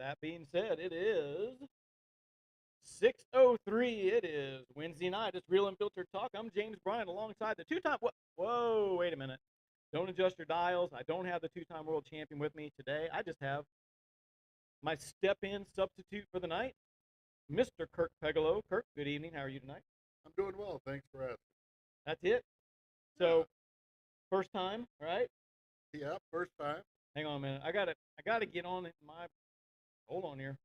That being said, it is 6:03. It is Wednesday night. It's Real Unfiltered Talk. I'm James Bryan alongside the two-time. Whoa, wait a minute. Don't adjust your dials. I don't have the two-time world champion with me today. I just have my step-in substitute for the night, Mr. Kirk Pegalo. Kirk, good evening. How are you tonight? I'm doing well. Thanks for asking. That's it. So, first time, right? Yeah, first time. Hang on a minute. I gotta get on my. Hold on here.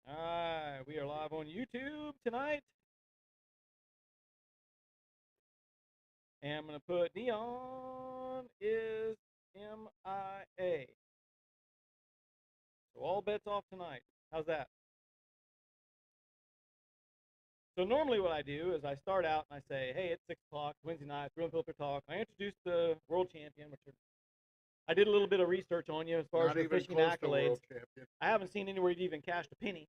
All right, we are live on YouTube tonight. And I'm going to put neon is MIA. So all bets off tonight. How's that? So normally what I do is I start out and I say, hey, it's 6 o'clock, Wednesday night, Real Filter Talk. I introduce the world champion, I did a little bit of research on you as far as your fishing accolades. I haven't seen anywhere you've even cashed a penny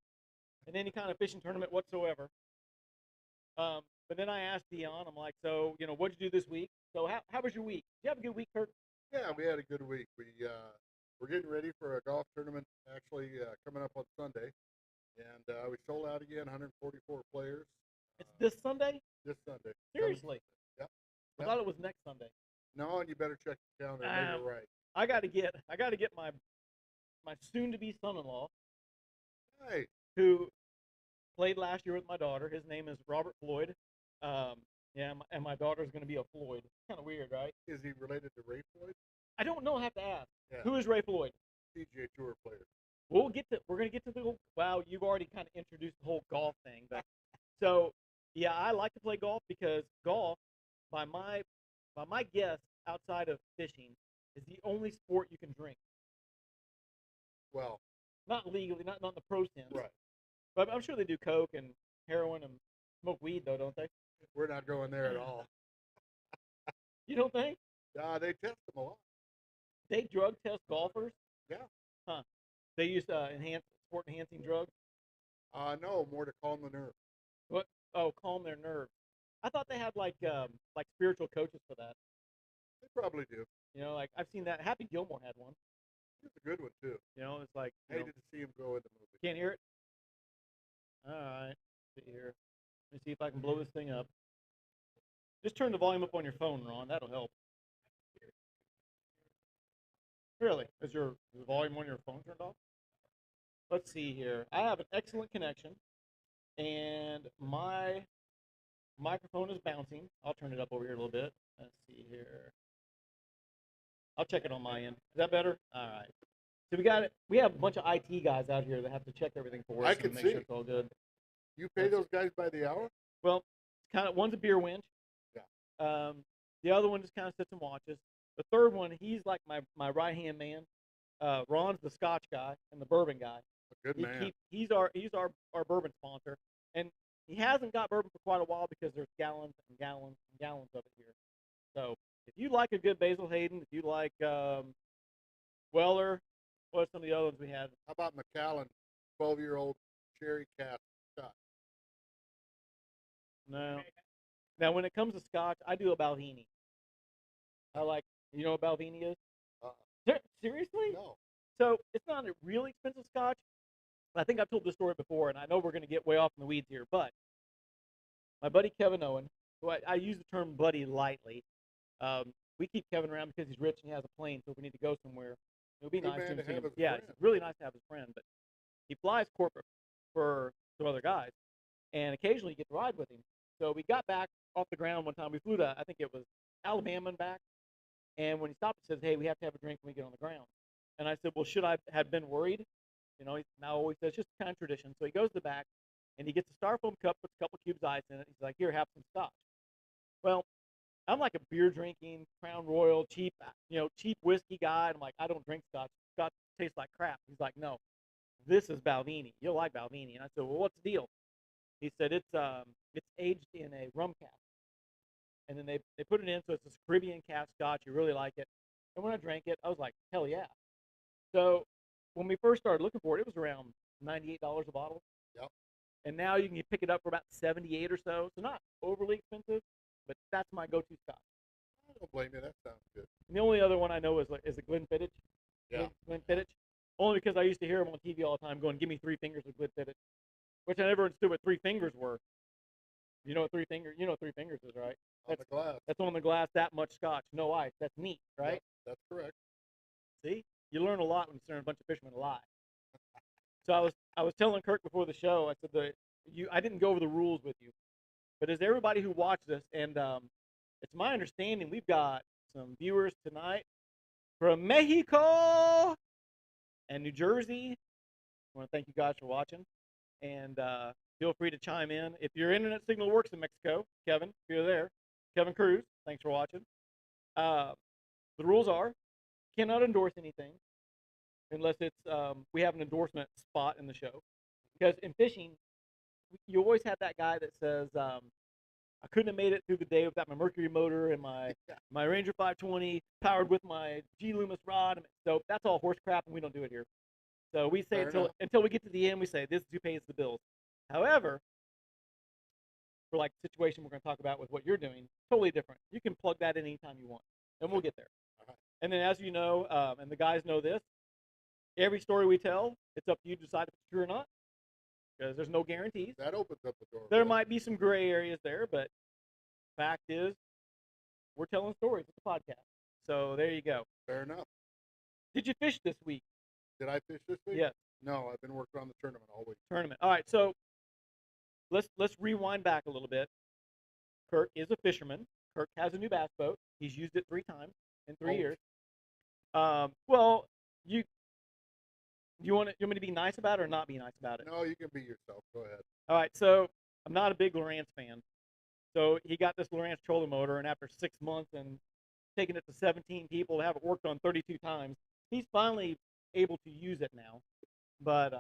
in any kind of fishing tournament whatsoever. But then I asked Dion, I'm like, so, what'd you do this week? So how was your week? Did you have a good week, Kirk? Yeah, we had a good week. We're getting ready for a golf tournament actually coming up on Sunday. And we sold out again, 144 players. It's this Sunday? This Sunday. Seriously? Yep. I thought it was next Sunday. No, and you better check the calendar. You're right. I got to get my soon-to-be son-in-law, hey, who played last year with my daughter. His name is Robert Floyd. And my daughter's going to be a Floyd. Kind of weird, right? Is he related to Ray Floyd? I don't know. I have to ask. Yeah. Who is Ray Floyd? PGA Tour player. We're going to get to the whole. Wow, you've already kind of introduced the whole golf thing, but so yeah, I like to play golf because golf, by my guess, outside of fishing, is the only sport you can drink. Well, not legally, not in the pro sense. Right. But I'm sure they do coke and heroin and smoke weed, though, don't they? We're not going there at all. You don't think? They test them a lot. They drug test golfers? Yeah. Huh. They use sport enhancing drugs? No, more to calm the nerve. What? Oh, calm their nerves. I thought they had like spiritual coaches for that. They probably do. Like I've seen that. Happy Gilmore had one. It's a good one too. It's like hated to see him go in the movie. Can't hear it. All right. See here. Let me see if I can blow this thing up. Just turn the volume up on your phone, Ron. That'll help. Really? Is the volume on your phone turned off? Let's see here. I have an excellent connection, and my microphone is bouncing. I'll turn it up over here a little bit. Let's see here. I'll check it on my end. Is that better? All right. So we have a bunch of IT guys out here that have to check everything for us and make sure it's all good. You pay those guys by the hour? Well, it's one's a beer winch. Yeah. The other one just kind of sits and watches. The third one, he's like my right hand man. Ron's the Scotch guy and the bourbon guy. A good man. He's our bourbon sponsor, and he hasn't got bourbon for quite a while because there's gallons and gallons and gallons of it here. So if you like a good Basil Hayden, if you like Weller, what are some of the other ones we had? How about Macallan, 12-year-old cherry cask Scotch? No. Now, when it comes to Scotch, I do a Balvenie. I like, you know what Balvenie is? Seriously? No. So it's not a really expensive Scotch. I think I've told this story before, and I know we're going to get way off in the weeds here, but my buddy Kevin Owen, who I use the term buddy lightly, we keep Kevin around because he's rich and he has a plane, so if we need to go somewhere, it would be nice to see him. Yeah, it's really nice to have his friend, but he flies corporate for some other guys, and occasionally you get to ride with him. So we got back off the ground one time. We flew to, I think it was Alabama and back, and when he stopped, he says, hey, we have to have a drink when we get on the ground. And I said, well, should I have been worried? He now always says, just kind of tradition. So he goes to the back, and he gets a styrofoam cup, puts a couple cubes of ice in it. He's like, here, have some Scotch. Well, I'm like a beer drinking, Crown Royal, cheap whiskey guy. And I'm like, I don't drink Scotch. Scotch tastes like crap. He's like, no, this is Balvenie. You'll like Balvenie. And I said, well, what's the deal? He said, it's aged in a rum cask. And then they put it in, so it's this Caribbean cask Scotch. You really like it. And when I drank it, I was like, hell yeah. So when we first started looking for it, it was around $98 a bottle. Yep. And now you can pick it up for about $78 or so. So not overly expensive, but that's my go-to Scotch. I don't blame you. That sounds good. And the only other one I know is a Glenfiddich. Yeah. Glenfiddich. Only because I used to hear him on TV all the time going, "Give me 3 fingers of good fitted," which I never understood what 3 fingers were. You know what 3 fingers? You know what 3 fingers is, right? On the glass. That's on the glass. That much scotch, no ice. That's neat, right? Yep, that's correct. See, you learn a lot when you're a bunch of fishermen lie. So I was telling Kirk before the show. I said I didn't go over the rules with you, but as everybody who watched this, and it's my understanding we've got some viewers tonight from Mexico and New Jersey. I want to thank you guys for watching, and feel free to chime in. If your internet signal works in Mexico, Kevin, if you're there, Kevin Cruz, thanks for watching. The rules are, cannot endorse anything unless it's we have an endorsement spot in the show. Because in fishing, you always have that guy that says, I couldn't have made it through the day without my Mercury motor and my Ranger 520 powered with my G Loomis rod. So that's all horse crap, and we don't do it here. So we say until we get to the end, we say this is who pays the bills. However, for like the situation we're going to talk about with what you're doing, totally different. You can plug that in anytime you want, and we'll get there. And then, as you know, and the guys know this, every story we tell, it's up to you to decide if it's true or not, because there's no guarantees. That opens up the door. There might be some gray areas there, but fact is, we're telling stories. It's a podcast. So there you go. Fair enough. Did you fish this week? Did I fish this week? Yes. No, I've been working on the tournament all week. Tournament. All right. So let's rewind back a little bit. Kirk is a fisherman. Kirk has a new bass boat. He's used it 3 times in 3 years. Well, you want me to be nice about it or not be nice about it? No, you can be yourself. Go ahead. All right. So I'm not a big Lowrance fan. So he got this Lowrance trolling motor, and after 6 months and taking it to 17 people to have it worked on 32 times, he's finally able to use it now. But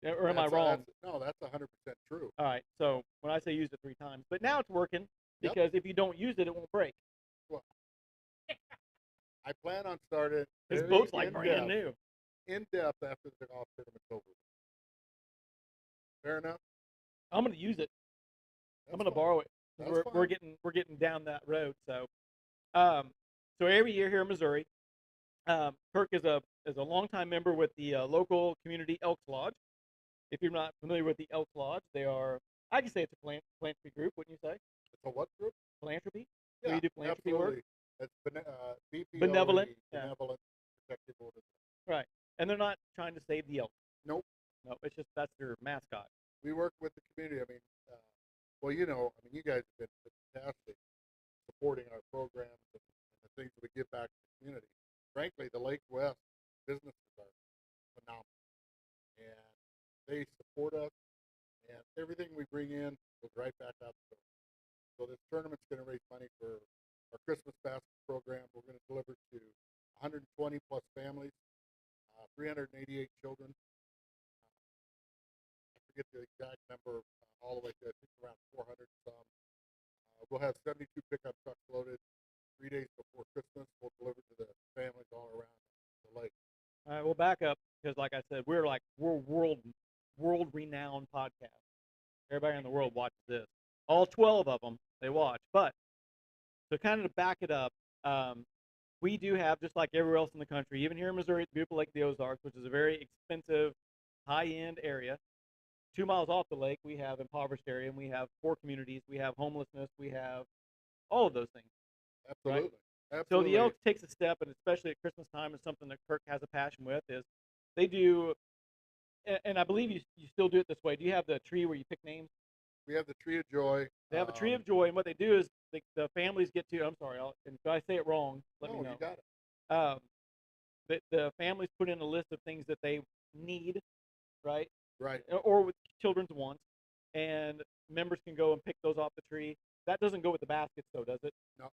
or am I wrong? That's 100% true. All right. So when I say use it 3 times, but now it's working because if you don't use it, it won't break. Well, I plan on starting. His boat's like brand new. In depth after the golf tournament's over. Fair enough. I'm going to use it. I'm going to borrow it. We're getting down that road. So, so every year here in Missouri, Kirk is a longtime member with the local community Elks Lodge. If you're not familiar with the Elks Lodge, they are, I can say it's a philanthropy group, wouldn't you say? It's a what group? Philanthropy. Yeah, so you do philanthropy absolutely. work. It's benevolent, benevolent, protective order. Right, and they're not trying to save the elk. Nope. No, it's just that's their mascot. We work with the community. I mean, well, you guys have been fantastic supporting our programs and the things that we give back to the community. Frankly, the Lake West businesses are phenomenal, and they support us, and everything we bring in goes right back out the door. So this tournament's going to raise money for our Christmas basket program. We're going to deliver to 120 plus families, 388 children. I forget the exact number, all the way to I think around 400 some. We'll have 72 pickup trucks loaded 3 days before Christmas. We'll deliver to the families all around the lake. All right, we'll back up because, like I said, we're world renowned podcast. Everybody in the world watches this. All 12 of them they watch. But to kind of back it up, we do have, just like everywhere else in the country, even here in Missouri, it's beautiful Lake of the Ozarks, which is a very expensive, high-end area. 2 miles off the lake, we have impoverished area, and we have poor communities. We have homelessness. We have all of those things. Absolutely. Right? Absolutely. So the Elks takes a step, and especially at Christmas time, is something that Kirk has a passion with, is they do, and I believe you still do it this way. Do you have the tree where you pick names? We have the Tree of Joy. They have a Tree of Joy, and what they do is the families get to, I'm sorry, and if I say it wrong, let me know. You got it. The families put in a list of things that they need, right? Right. Or with children's wants, and members can go and pick those off the tree. That doesn't go with the baskets, though, does it? No.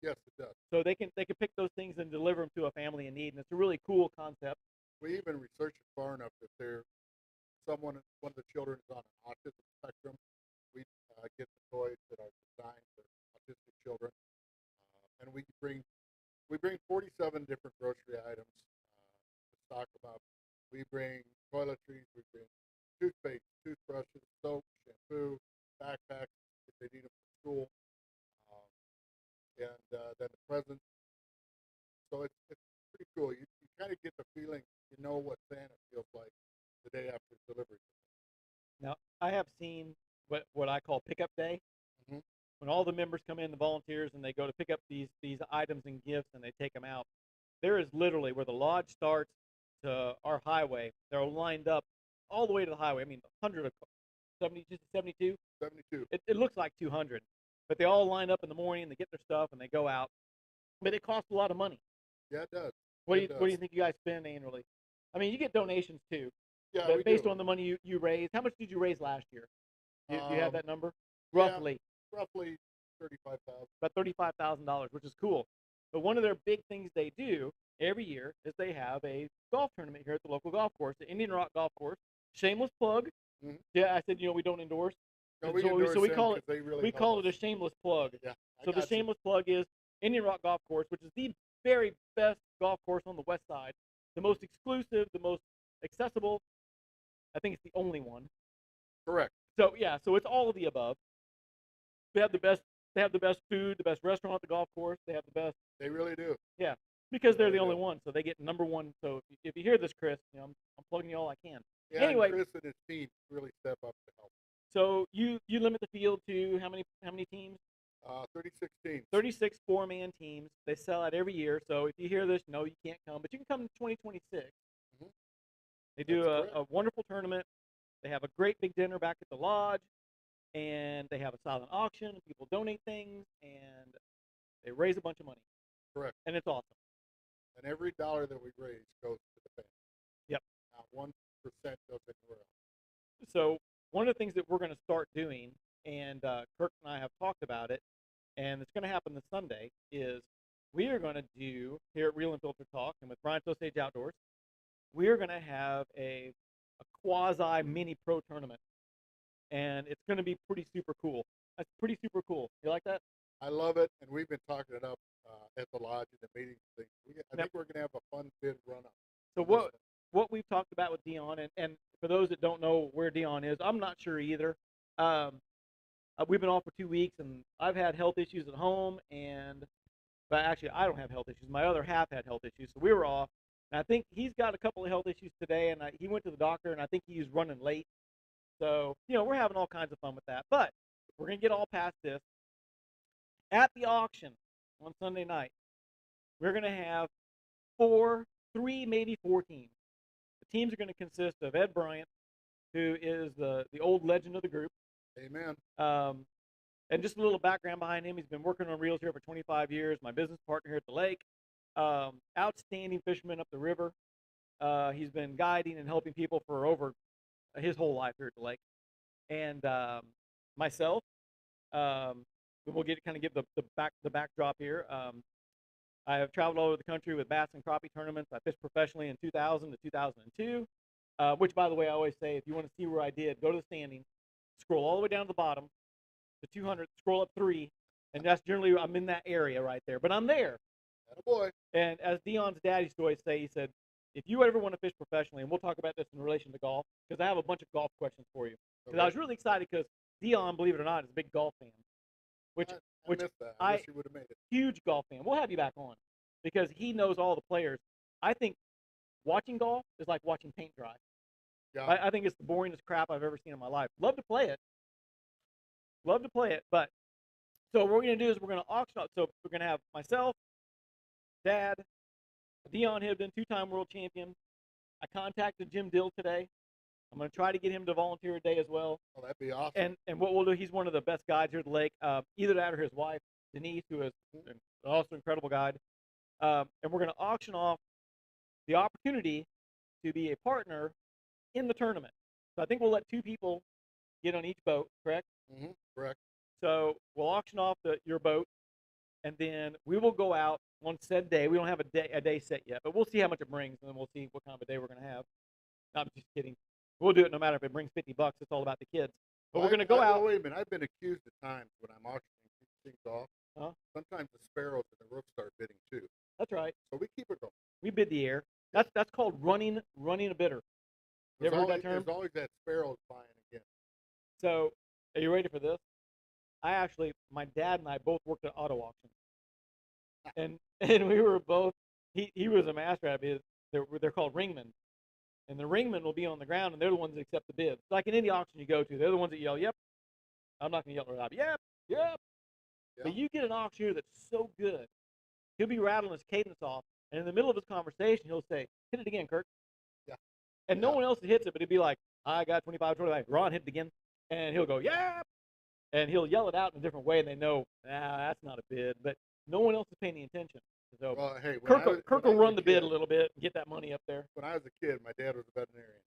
Yes, it does. So they can pick those things and deliver them to a family in need, and it's a really cool concept. We even researched it far enough that one of the children is on an autism spectrum. We get the toys that are designed for autistic children, and we bring 47 different grocery items to stock them up. We bring toiletries, we bring toothpaste, toothbrushes, soap, shampoo, backpacks if they need them for school, and then the presents. So it's pretty cool. You kind of get the feeling, you know what Santa feels like the day after delivery. Now, I have seen what I call pickup day, Hmm. when all the members come in, the volunteers, and they go to pick up these items and gifts, and they take them out. There is literally where the lodge starts to our highway. They're lined up all the way to the highway. I mean, 100 of 70, 72. 72. It looks like 200, but they all line up in the morning. They get their stuff and they go out. But it costs a lot of money. Yeah, it does. What It do does. you think you guys spend annually? I mean, you get donations too, Yeah, we but based do. on the money you raise, how much did you raise last year? Do you have Um, that number? yeah, Roughly roughly 35,000. about $35,000, which is cool. But one of their big things they do every year is they have a golf tournament here at the local golf course, the Indian Rock Golf Course. Shameless plug. Mhm. Yeah, I said we don't endorse. No, we So endorse we them call 'cause it they really we help call it a us. shameless plug. Yeah, I So the got you. shameless plug is Indian Rock Golf Course, which is the very best golf course on the west side, the most exclusive, the most accessible. I think it's the only one. Correct. So yeah, so it's all of the above. They have the best. They have the best food, the best restaurant at the golf course. They have the best. They really do. Yeah, because They they're really the only do. one, so they get number one. So if you hear this, Chris, I'm plugging you all I can. Yeah, Anyway, and Chris and his team really step up to help. so you limit the field to how many teams? 36 teams. 36 4-man teams. They sell out every year. So if you hear this, no, you can't come, but you can come in 2026. Mhm. They That's do correct. a wonderful tournament. They have a great big dinner back at the lodge, and they have a silent auction. And people donate things, and they raise a bunch of money, Correct. and it's awesome. And every dollar that we raise goes to the family. Yep. Not 1% goes anywhere else. So one of the things that we're going to start doing, and Kirk and I have talked about it, and it's going to happen this Sunday, is we are going to do here at Real and Filter Talk and with Brian Osage Outdoors, we are going to have a quasi mini pro tournament, and it's going to be pretty super cool. That's pretty super cool. You like that? I love it, and we've been talking it up at the lodge in the meetings. I Now, think we're going to have a fun bid run up. so what we've talked about with Dion, and for those that don't know where Dion is, I'm not sure either. Um, we've been off for 2 weeks, and I've had health issues at home, but actually I don't have health issues. My other half had health issues, so we were off. And I think he's got a couple of health issues today, and he went to the doctor, and I think he's running late. So we're having all kinds of fun with that. But we're gonna get all past this. At the auction on Sunday night, we're gonna have three, maybe four teams. The teams are going to consist of Ed Bryant, who is the old legend of the group. Amen. And just a little background behind him. He's been working on reels here for 25 years. My business partner here at the lake. Outstanding fisherman up the river. He's been guiding and helping people for over his whole life here at the lake. And myself, we'll give the backdrop here. I have traveled all over the country with bass and crappie tournaments. I fished professionally in 2000 to 2002, which, by the way, I always say, if you want to see where I did, go to the standings, scroll all the way down to the bottom, to 200, scroll up 3, and that's generally, I'm in that area right there. But I'm there. Attaboy. And as Dion's dad used to always say, he said, if you ever want to fish professionally, and we'll talk about this in relation to golf, because I have a bunch of golf questions for you. Because I was really excited because Dion, believe it or not, is a big golf fan. I missed that. I wish you would have made it. Huge golf fan. We'll have you back on because he knows all the players. I think watching golf is like watching paint dry. Yeah. I think it's the boringest crap I've ever seen in my life. Love to play it. But so what we're going to do is we're going to auction off. So we're going to have myself, Dad, Dion Hibden, 2-time world champion. I contacted Jim Dill today. I'm going to try to get him to volunteer a day as well. Oh, that'd be awesome. And what we'll do, he's one of the best guides here at the lake. Either that or his wife, Denise, who is an also incredible guide. And we're going to auction off the opportunity to be a partner in the tournament. So I think we'll let 2 people get on each boat, correct? Mm-hmm. Correct. So we'll auction off your boat, and then we will go out on said day. We don't have a day set yet, but we'll see how much it brings, and then we'll see what kind of a day we're going to have. No, I'm just kidding. We'll do it no matter if it brings $50. It's all about the kids. But we're going to go out. Wait a minute. I've been accused at times when I'm auctioning things off. Huh? Sometimes the sparrows and the rooks start bidding too. That's right. So we keep it going. We bid the air. That's called running a bidder. You ever heard that term? There's always that sparrows buying again. So, are you ready for this? My dad and I both worked at auto auction, and we were both. He was a master at it. They're called ringmen, and the ringmen will be on the ground, and they're the ones that accept the bids. Like in any auction you go to, they're the ones that yell, "Yep." I'm not gonna yell it out. Yep, yep. Yeah. But you get an auctioneer that's so good, he'll be rattling his cadence off, and in the middle of his conversation, he'll say, "Hit it again, Kirk." Yeah. And no one else hits it, but he'd be like, "I got 25, 25. Ron hit it again," and he'll go, "Yeah," and he'll yell it out in a different way, and they know, that's not a bid, but no one else is paying any attention. So Well, hey, Kirk will run the bid a little bit and get that money up there. When I was a kid, my dad was a veterinarian, and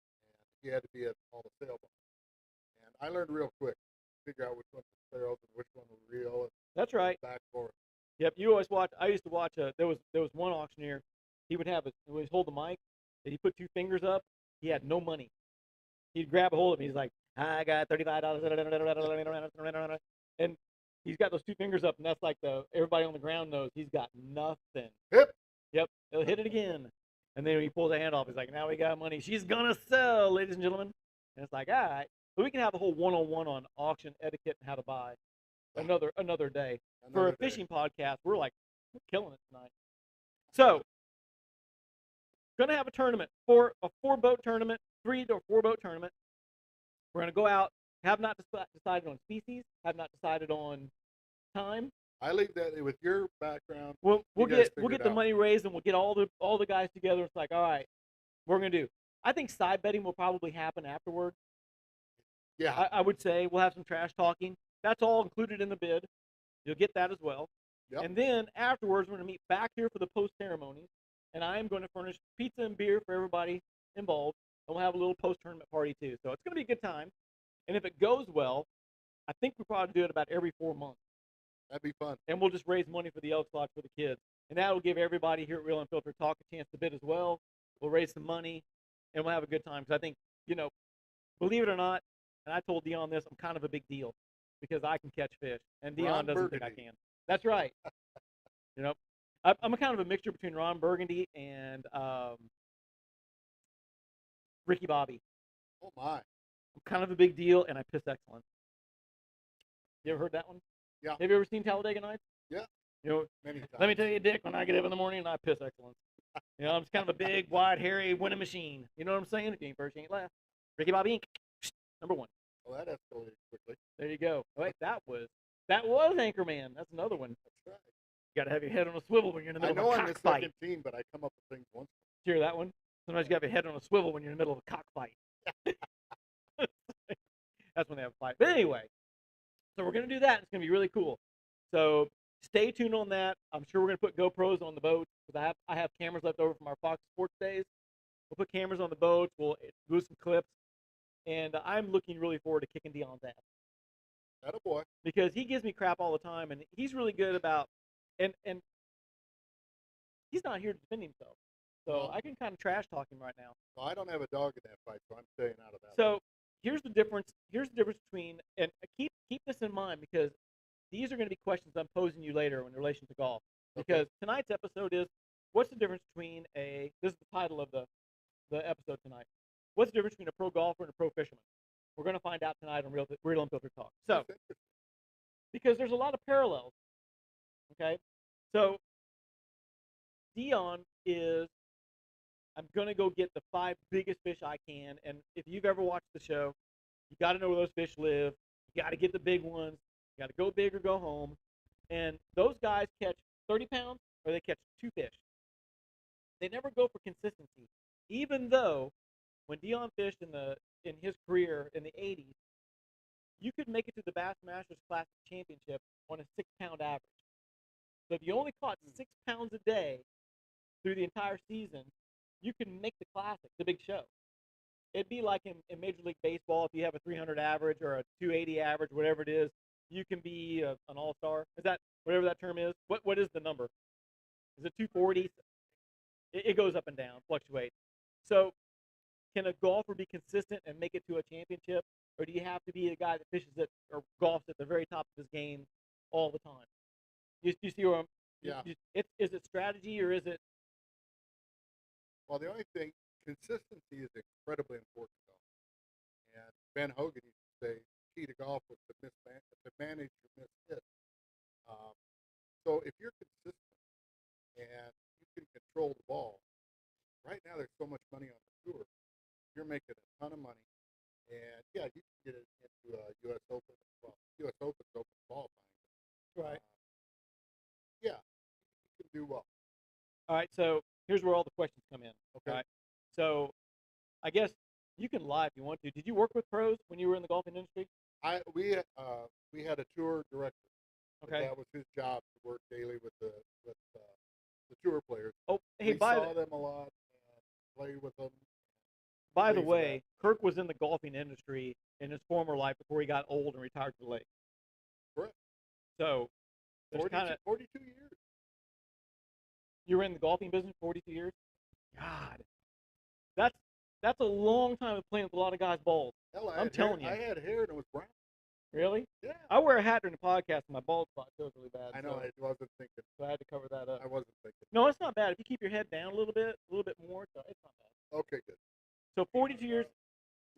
he had to be at all the sale barns. And I learned real quick to figure out which ones were sales and which one were real. And That's right. back and forth. Yep. You always watch. I used to watch. There was one auctioneer. He would always hold the mic, and he put two fingers up. He had no money. He'd grab a hold of it. He's like, "I got $35," and he's got those two fingers up, and that's like everybody on the ground knows he's got nothing. Yep. He'll hit it again, and then when he pulls the hand off, he's like, "Now we got money. She's gonna sell, ladies and gentlemen." And it's like, all right, but we can have a whole one-on-one on auction etiquette and how to buy another day. For a fishing podcast, we're killing it tonight. So, gonna have a tournament, a 4-boat tournament, 3 to 4 boat tournament. We're gonna go out. Have not decided on species. Have not decided on time. I leave that with your background. We'll get the money raised, and we'll get all the guys together. It's like, all right, what we're gonna do. I think side betting will probably happen afterward. Yeah. I would say we'll have some trash talking. That's all included in the bid. You'll get that as well. Yep. And then afterwards, we're going to meet back here for the post ceremonies, and I am going to furnish pizza and beer for everybody involved, and we'll have a little post tournament party too. So it's going to be a good time. And if it goes well, I think we probably do it about every 4 months. That'd be fun. And we'll just raise money for the Elks Lodge for the kids, and that will give everybody here at Real Unfiltered Talk a chance to bid as well. We'll raise some money, and we'll have a good time. Because I think, believe it or not, and I told Dion this, I'm kind of a big deal because I can catch fish, and Dion doesn't think I can. That's right. I'm a kind of a mixture between Ron Burgundy and Ricky Bobby. Oh my! I'm kind of a big deal, and I piss excellence. You ever heard that one? Yeah. Have you ever seen Talladega Nights? Yeah. Many times. Let me tell you, Dick, when I get up in the morning and I piss excellence. I'm just kind of a big, wide, hairy winning machine. You know what I'm saying? If you ain't first, you ain't last. Ricky Bobby Inc. Number 1. Well, that escalated quickly. There you go. Wait, that was Anchorman. That's another one. That's right. You got to have your head on a swivel when you're in the middle of a cockfight. I know I'm the second team, but I come up with things once. Did you hear that one? Sometimes you got to have your head on a swivel when you're in the middle of a cockfight. That's when they have a fight. But anyway, so we're going to do that. It's going to be really cool. So stay tuned on that. I'm sure we're going to put GoPros on the boat because I have cameras left over from our Fox Sports days. We'll put cameras on the boats. We'll do some clips. And I'm looking really forward to kicking Dion's ass. Attaboy. Because he gives me crap all the time, and he's really good about, and he's not here to defend himself. So I can kind of trash talk him right now. Well, I don't have a dog in that fight, so I'm staying out of that. So here's the difference. Here's the difference between, and keep this in mind because these are going to be questions I'm posing you later in relation to golf. Because tonight's episode is, what's the difference between this is the title of the episode tonight. What's the difference between a pro golfer and a pro fisherman? We're going to find out tonight on Real Unfiltered Talk. So, because there's a lot of parallels, okay? So, Dion is, I'm going to go get the 5 biggest fish I can, and if you've ever watched the show, you got to know where those fish live. You got to get the big ones. You got to go big or go home. And those guys catch 30 pounds or they catch 2 fish. They never go for consistency, even though when Dion fished in his career in the 80s, you could make it to the Bass Masters Classic Championship on a 6-pound average. So if you only caught 6 pounds a day through the entire season, you can make the Classic, the big show. It'd be like in Major League Baseball, if you have a 300 average or a 280 average, whatever it is, you can be an all-star. Is that whatever that term is? What is the number? Is it 240? It goes up and down, fluctuates. So can a golfer be consistent and make it to a championship, or do you have to be a guy that fishes it or golfs at the very top of his game all the time? You see where I'm? Yeah. Is it strategy or is it? Well, the only thing, consistency is incredibly important, though. And Ben Hogan used to say, key to golf was to manage your missed hits. So if you're consistent and you can control the ball, right now there's so much money on the tour. You're making a ton of money, and yeah, you can get it into U.S. Open. Well, U.S. Open's open qualifying. Right. Yeah, you can do well. All right. So here's where all the questions come in. Okay. All right. So I guess you can lie if you want to. Did you work with pros when you were in the golfing industry? We had a tour director. Okay. That was his job to work daily with the tour players. Oh, hey, we saw them a lot and played with them. By the way, Kirk was in the golfing industry in his former life before he got old and retired to the lake. Correct. So, 42 years. You were in the golfing business 42 years? God, that's a long time of playing with a lot of guys' balls. Hell, I'm telling you. I had hair and it was brown. Really? Yeah. I wear a hat during the podcast and my bald spot feels really bad. I know, I wasn't thinking. So I had to cover that up. I wasn't thinking. No, it's not bad. If you keep your head down a little bit more, so it's not bad. Okay, good. So 42 years,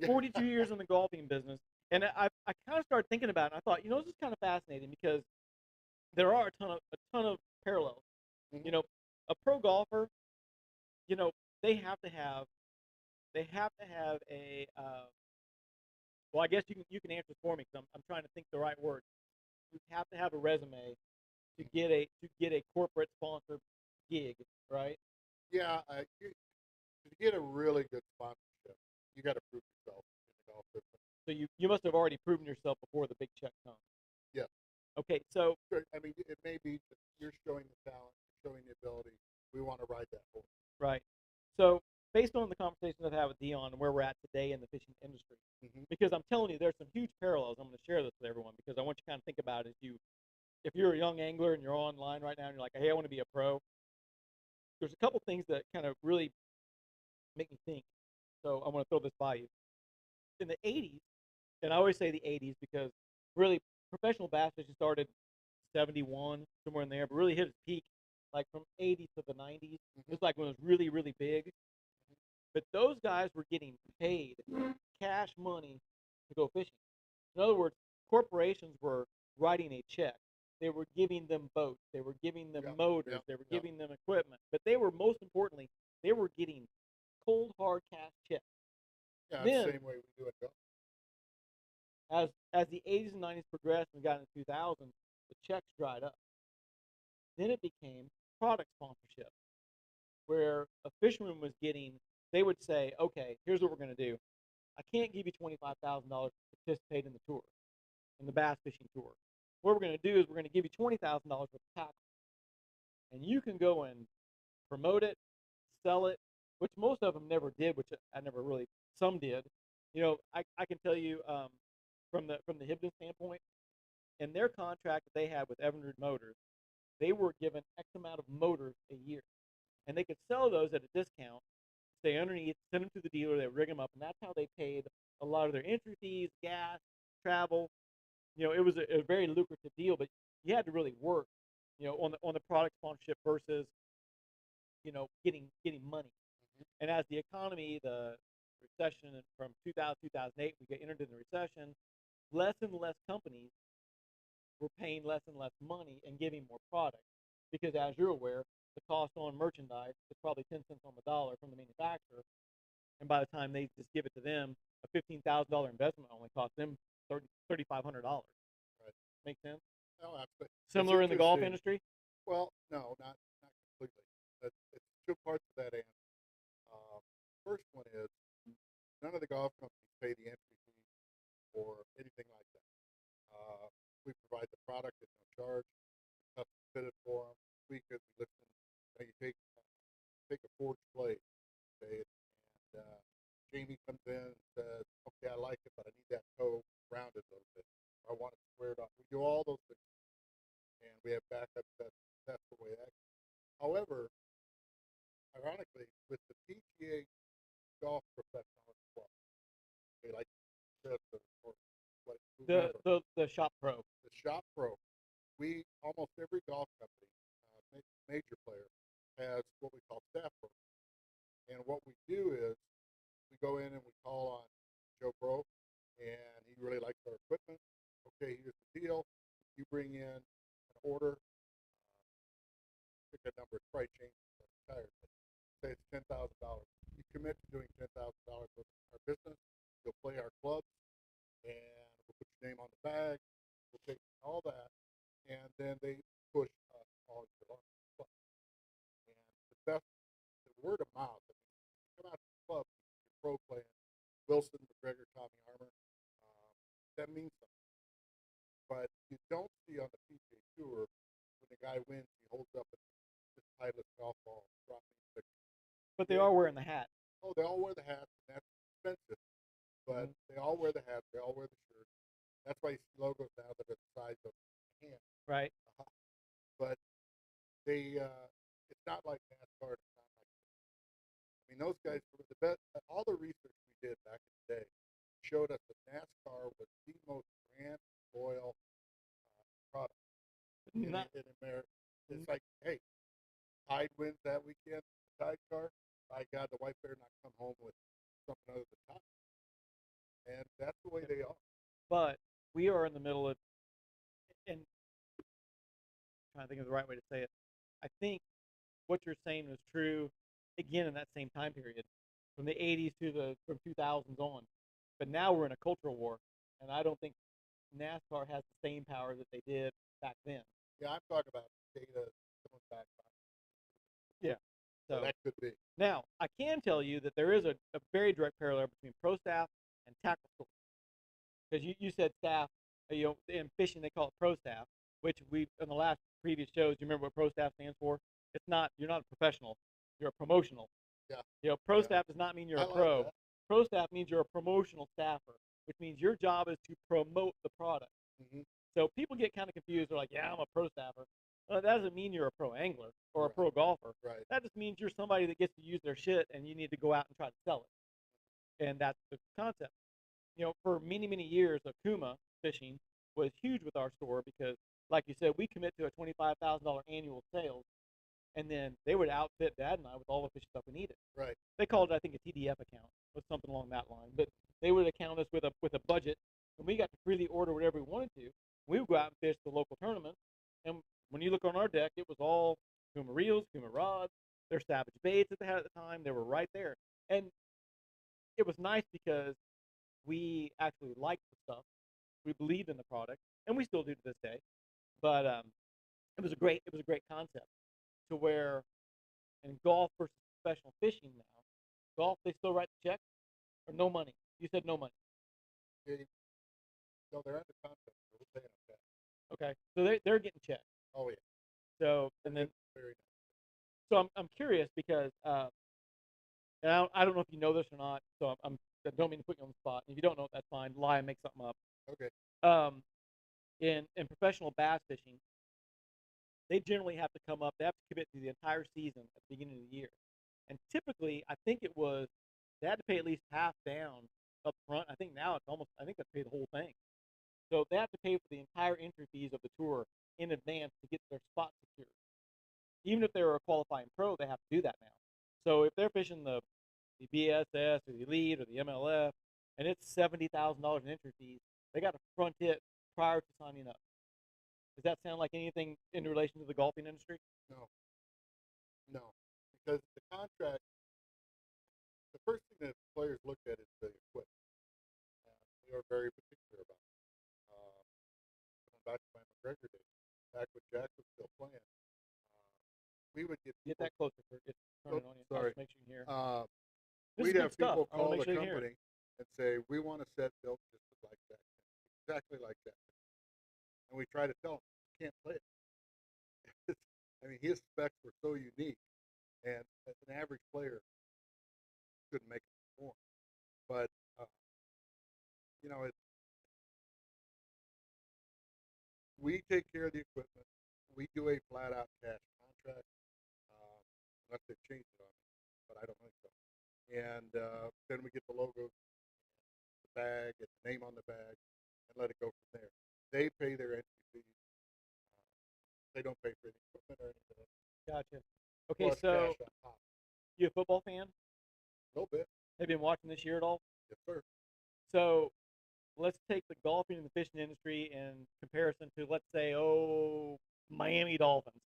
42 years in the golfing business. And I kind of started thinking about it. And I thought, this is kind of fascinating because there are a ton of parallels. Mm-hmm. A pro golfer, they have to have a well, I guess you can answer this for me because I'm trying to think the right word. You have to have a resume to get a corporate sponsored gig, right? Yeah, to get a really good sponsorship, you got to prove yourself in the golf business. So you must have already proven yourself before the big check comes. Yes. Okay, so I mean, it may be that you're showing the talent, you're showing the ability. We want to ride that horse. Right. So based on the conversations I've had with Dion and where we're at today in the fishing industry, because I'm telling you, there's some huge parallels. I'm going to share this with everyone because I want you to kind of think about it. If you're a young angler and you're online right now and you're like, hey, I want to be a pro, there's a couple things that kind of really make me think. So I want to throw this by you. In the 80s, and I always say the 80s because really professional bass fishing started 71, somewhere in there, but really hit its peak like from 80s to the 90s. It's like when it was really, really big. But those guys were getting paid cash money to go fishing. In other words, corporations were writing a check. They were giving them boats. They were giving them motors. They were giving them equipment. But they were, most importantly, they were getting cold, hard cash checks. Yeah, then, the same way we do it. As the 80s and 90s progressed and we got into 2000, the checks dried up. Then it became product sponsorship, where a fisherman was getting, they would say, okay, here's what we're going to do. I can't give you $25,000 to participate in the tour, in the bass fishing tour. What we're going to do is we're going to give you $20,000 worth of tackle. And you can go and promote it, sell it, which most of them never did, which I never really, some did. I can tell you from the Hibden standpoint, in their contract that they had with Evinrude Motors, they were given X amount of motors a year. And they could sell those at a discount, stay underneath, send them to the dealer, they would rig them up, and that's how they paid a lot of their entry fees, gas, travel. It was a very lucrative deal, but you had to really work, on the product sponsorship versus, getting money. And as the economy, the recession from 2000 2008, we get entered in the recession, less and less companies were paying less and less money and giving more product, because as you're aware, the cost on merchandise is probably 10 cents on the dollar from the manufacturer, and by the time they just give it to them, a $15,000 investment only costs them $3,500. Right. Make sense? No, absolutely. Similar in the golf industry? Well, no, not completely. It's two parts of that answer. First one is none of the golf companies pay the entry fee or anything like that. We provide the product at no charge. Custom fitted for them. We listen. You take a forged blade, okay, and Jamie comes in and says, "Okay, I like it, but I need that toe rounded a little bit. I want it squared off." We do all those things, and we have backup sets. That's the way that goes. However, ironically, with the PGA Golf Professional Club, they like this or what? The Shop Pro. The Shop Pro. We almost every golf company, major player, has what we call staff programs. And what we do is we go in and we call on Joe Pro, and he really likes our equipment. Okay, here's the deal. You bring in an order, pick a number, it's probably changed entirely. say it's $10,000. You commit to doing $10,000 with our business. You'll play our clubs, and we'll put your name on the bag. We'll take all that, and then they push us all year long. And the best, the word of mouth. I mean, you come out to the club, you're pro playing Wilson, McGregor, Tommy Armour. That means something. But you don't see on the PGA Tour when the guy wins, he holds up this Titleist golf ball, drop me a picture. But they are wearing the hat. Oh, they all wear the hats, and that's expensive. But they all wear the hats, they all wear the shirts. That's why you see logos now that are the size of a hand. Right. But they, it's not like NASCAR. It's not like this. I mean, those guys were the best. All the research we did back in the day showed us that NASCAR was the most grand, loyal product in America. It's like, hey, Tide wins that weekend, the Tide car. By God, the wife better not come home with something other than Tide. And that's the way they are. But we are in the middle of, and I'm trying to think of the right way to say it. I think what you're saying is true, again, in that same time period, from the 80s to from 2000s on. But now we're in a cultural war, and I don't think NASCAR has the same power that they did back then. Yeah, I'm talking about data coming back. Yeah. So that could be. Now, I can tell you that there is a very direct parallel between pro staff and tackle stores. Because you said staff, in fishing they call it pro staff, which we in the last previous shows, you remember what pro staff stands for? It's not, you're not a professional, you're a promotional. Yeah. Pro staff does not mean you're a pro. Like pro staff means you're a promotional staffer, which means your job is to promote the product. Mm-hmm. So people get kind of confused. They're like, yeah, I'm a pro staffer. Well, that doesn't mean you're a pro angler or a pro golfer. Right. That just means you're somebody that gets to use their shit, and you need to go out and try to sell it. And that's the concept. For many, many years, Akuma fishing was huge with our store because, like you said, we commit to a $25,000 annual sales, and then they would outfit Dad and I with all the fishing stuff we needed. Right. They called it, I think, a TDF account or something along that line. But they would account us with a budget, and we got to freely order whatever we wanted to. We would go out and fish the local tournaments, and when you look on our deck, it was all Kuma reels, Kuma rods, their Savage baits that they had at the time. They were right there. And it was nice because we actually liked the stuff. We believed in the product, and we still do to this day. But it was a great concept to where in golf versus professional fishing now, golf, they still write the check or no money. You said no money. No, they're under contract. We're paying them back. Okay, so they're getting checked. Oh yeah. So and then very nice. So I'm curious because and I don't know if you know this or not. So I don't mean to put you on the spot. If you don't know, that's fine. Lie and make something up. Okay. In professional bass fishing, they generally have to come up. They have to commit to the entire season at the beginning of the year, and typically, I think it was they had to pay at least half down up front. I think now it's almost. I think they pay the whole thing. So they have to pay for the entire entry fees of the tour in advance to get their spot secured. Even if they're a qualifying pro, they have to do that now. So if they're fishing the BSS or the Elite or the MLF, and it's $70,000 in entry fees, they got to front it prior to signing up. Does that sound like anything in relation to the golfing industry? No, because the contract, the first thing that players look at is the equipment. They are very particular about it. Going back to my McGregor days, back when Jack was still playing, we would get that closer for it. Sorry. Make sure you can hear. We'd have people call the company and say, we want a set built just like that, exactly like that. And we try to tell them, you can't play it. I mean, his specs were so unique, and an average player couldn't make it perform. But, we take care of the equipment. We do a flat-out cash contract, unless they've changed it on me, but I don't think so. And then we get the logos, the bag, and the name on the bag, and let it go from there. They pay their entry fees. They don't pay for any equipment or anything. Gotcha. Okay, Plus so cash on top. You a football fan? A little bit. Have you been watching this year at all? Yes, sir. So let's take the golfing and the fishing industry in comparison to, let's say, Miami Dolphins.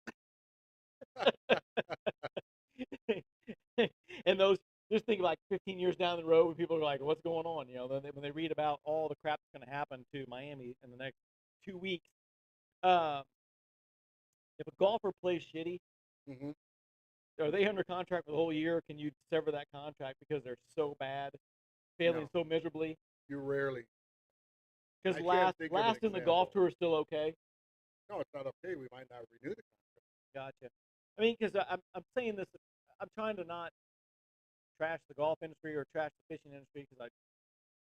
And those, just think like 15 years down the road when people are like, what's going on? When they read about all the crap that's going to happen to Miami in the next 2 weeks. Um, if a golfer plays shitty, Mm-hmm. are they under contract for the whole year? Can you sever that contract because they're so bad, failing No, so miserably? you rarely. Because I can't think of an last in the golf example. tour is still okay. No, it's not okay. We might not renew the contract. Gotcha. I mean, because I'm saying this, I'm trying to not trash the golf industry or trash the fishing industry because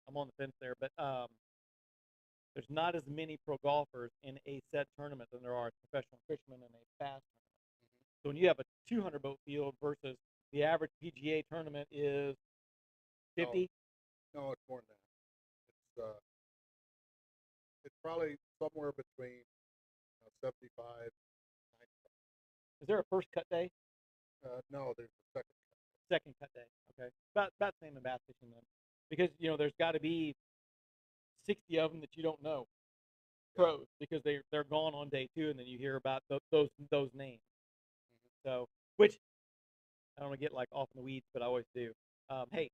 I'm on the fence there, but there's not as many pro golfers in a set tournament than there are professional fishermen in a bass tournament. So when you have a 200 boat field versus the average PGA tournament is 50. No, it's more than that. It's probably somewhere between 75, 95. Is there a first cut day? No, there's a second. Second cut day. Okay, about the same in bass fishing then, because there's got to be 60 of them that you don't know, pros, because they're gone on day two, and then you hear about those names. So, which I don't want to get like off in the weeds, but I always do. Hey,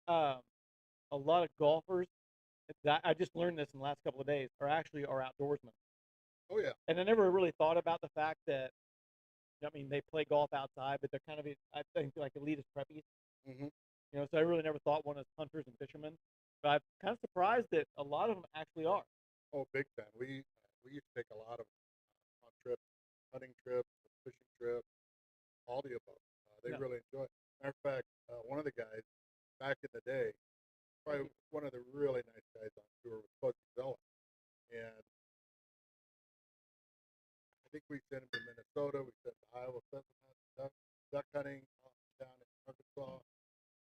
um, a lot of golfers that I just learned this in the last couple of days are outdoorsmen, Oh yeah. and I never really thought about the fact that I mean they play golf outside, but they're kind of I think like elitist preppies. Mm-hmm. So I really never thought one as hunters and fishermen, but I'm kind of surprised that a lot of them actually are. Oh, big time. We used to take a lot of on trips, hunting trips, fishing trips, all the above. They Yeah. really enjoy it. Matter of fact, one of the guys back in the day, probably one of the really nice guys on tour was Kirk Pegalo, and I think we sent him to Minnesota. We sent him to Iowa pheasant hunting, duck hunting down in Arkansas.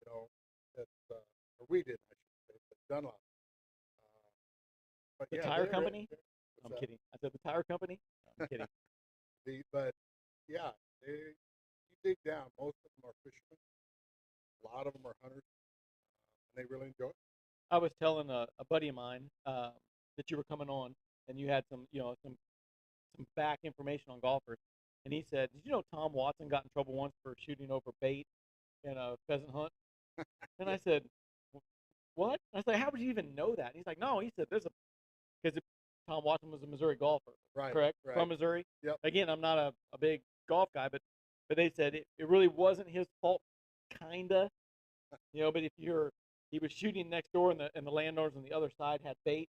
You know, that's or we did, I should say, but Dunlop. Uh, but The yeah, tire company? I'm what's that? kidding. I said the tire company. No, I'm kidding. But yeah, you dig down. Most of them are fishermen. A lot of them are hunters, and they really enjoy it. I was telling a buddy of mine that you were coming on, and you had some back information on golfers, and he said, "Did you know Tom Watson got in trouble once for shooting over bait in a pheasant hunt?" And Yeah, I said, "What?" I was like, "How would you even know that?" And he's like, "No," he said, "There's a because Tom Watson was a Missouri golfer, right, correct? right. From Missouri. Yep. Again, I'm not a big golf guy, but they said it really wasn't his fault, kinda, But if he was shooting next door, and the landowners on the other side had bait,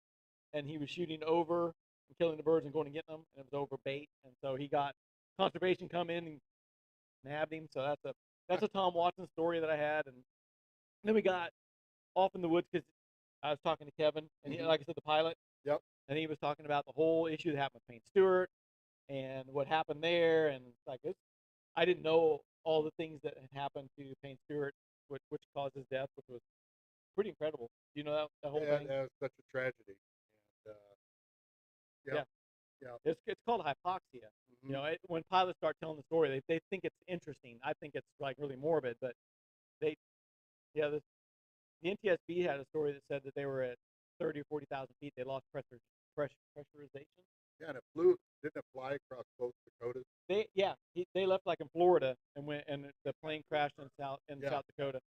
and he was shooting over and killing the birds and going and getting them, and it was over bait, and so he got conservation come in and nabbed him. So that's a Tom Watson story that I had, and then we got off in the woods because I was talking to Kevin, and he, Mhm. like I said, the pilot, Yep. and he was talking about the whole issue that happened with Payne Stewart and what happened there, and like I didn't know all the things that had happened to Payne Stewart, which caused his death, which was pretty incredible. Do you know that whole Yeah, thing? that was such a tragedy. And yeah, Yeah, yeah. it's called hypoxia. Hmm. When pilots start telling the story, they think it's interesting. I think it's like really morbid, but they, yeah, the NTSB had a story that said that they were at 30 or 40,000 feet. They lost pressurization. Yeah, and didn't it fly across both Dakotas? They left like in Florida and went, and the plane crashed in Yeah, South Dakota.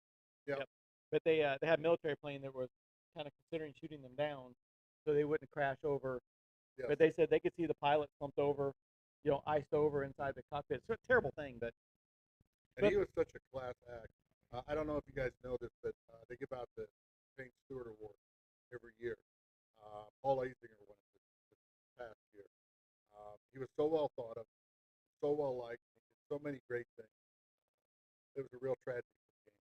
yeah, Yep. But they had a military plane that was kind of considering shooting them down so they wouldn't crash over. yes. But they said they could see the pilot slumped over, iced over inside the cockpit. It's a terrible thing, And but he was such a class act. I don't know if you guys know this, but they give out the Payne Stewart Award every year. Paul Azinger won it this past year. He was so well thought of, so well liked, he did so many great things. It was a real tragedy for the game.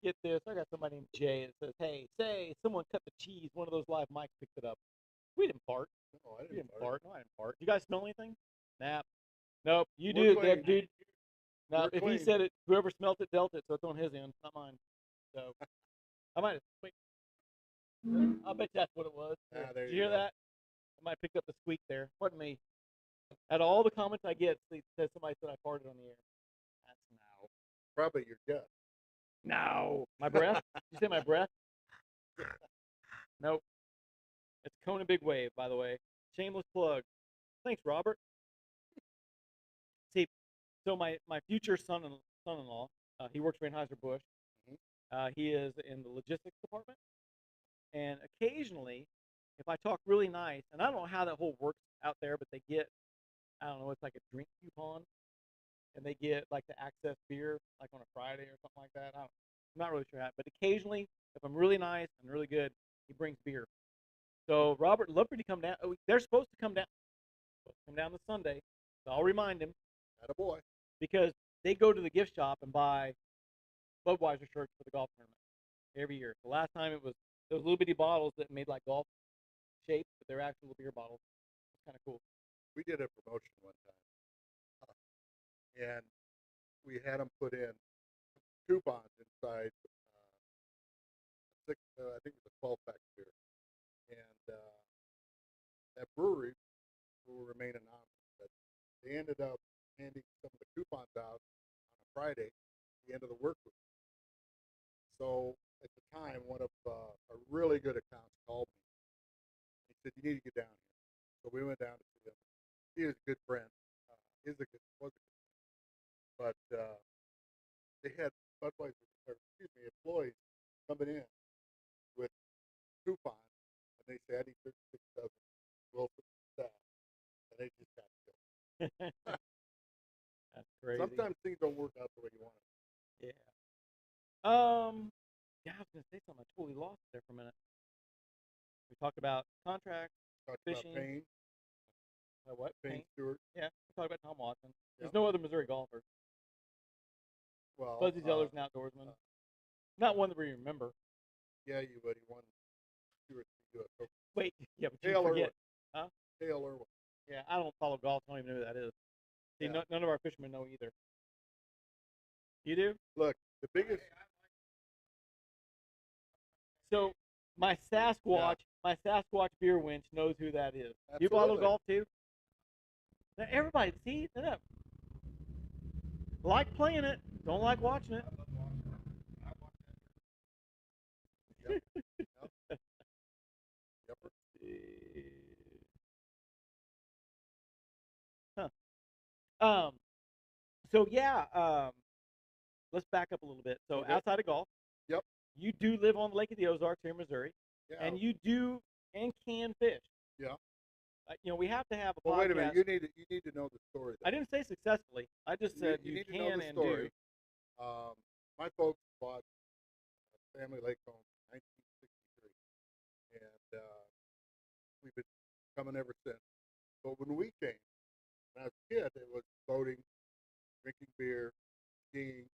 get this. I got somebody named Jay that says, "Hey, say someone cut the cheese. One of those live mics picked it up. We didn't fart. No, I We didn't didn't fart. fart. No, I didn't fart. You guys smell anything? Nah. Nope. You We're do, clean. dude. Now, We're if he clean. said it, whoever smelt it dealt it, so it's on his end, not mine. So I might have. Wait, I bet that's what it was. Here, There did you you hear go. that? I might have picked up the squeak there. Wasn't me. Out of all the comments I get, it says somebody said I farted on the air. That's no. Probably your guess. No. My breath? Did you say my breath? Nope. It's Kona Big Wave, by the way. Shameless plug. Thanks, Robert. So my future son-in-law, he works for Anheuser-Busch. Hmm. He is in the logistics department, and occasionally, if I talk really nice, and I don't know how that whole works out there, but they get, I don't know, it's like a drink coupon, and they get like the access beer like on a Friday or something like that. I'm not really sure how, but occasionally, if I'm really nice and really good, he brings beer. So Robert, love for you to come down. Oh, they're supposed to come down. Supposed to come down this Sunday. So I'll remind him Attaboy. because they go to the gift shop and buy Budweiser shirts for the golf tournament every year. The last time it was those little bitty bottles that made like golf shapes, but they're actual beer bottles. It's kind of cool. We did a promotion one time, and we had them put in coupons inside I think it was a 12-pack beer, and that brewery will remain anonymous. But they ended up handing some of the coupons out on a Friday, the end of the work week. So at the time, one of a really good accounts called me. He said, "You need to get down here." So we went down to see him. He was a good friend. Was a good friend. But they had Budweiser, or excuse me, employees coming in with coupons, and they said, "I need 36 dozen Wilson staff," and they just got killed. That's crazy. Sometimes things don't work out the way you want it. Yeah. Yeah, I was gonna say something. I totally lost it there for a minute. We talked about contracts, Talked fishing. about Payne, What? Payne Stewart. Yeah. We talked about Tom Watson. There's Yep. no other Missouri golfer. Well, Fuzzy Zeller's an outdoorsman. Not one that we remember. yeah, you would. He won 2 or 3 U.S. Open. Wait, yeah, but you Dale forget. Irwin. Huh? Dale Irwin. Yeah, I don't follow golf. I don't even know who that is. See, Yeah. none of our fishermen know either. You do? Look, the biggest. So my Sasquatch beer winch knows who that is. Absolutely. You follow golf too? Now, everybody, see that? Like playing it, don't like watching it. Yep. Yep. Yep. Huh. So yeah, let's back up a little bit. So Okay. outside of golf, Yep. you do live on the Lake of the Ozarks here in Missouri, Yeah. and you do and can fish. Yeah. We have to have a Well, podcast. wait a minute. You need to know the story. I didn't say successfully. I just said you need to can know the and story. do. My folks bought a family lake home in 1963, and we've been coming ever since. But when we came, when I was a kid, it was boating, drinking beer, skiing.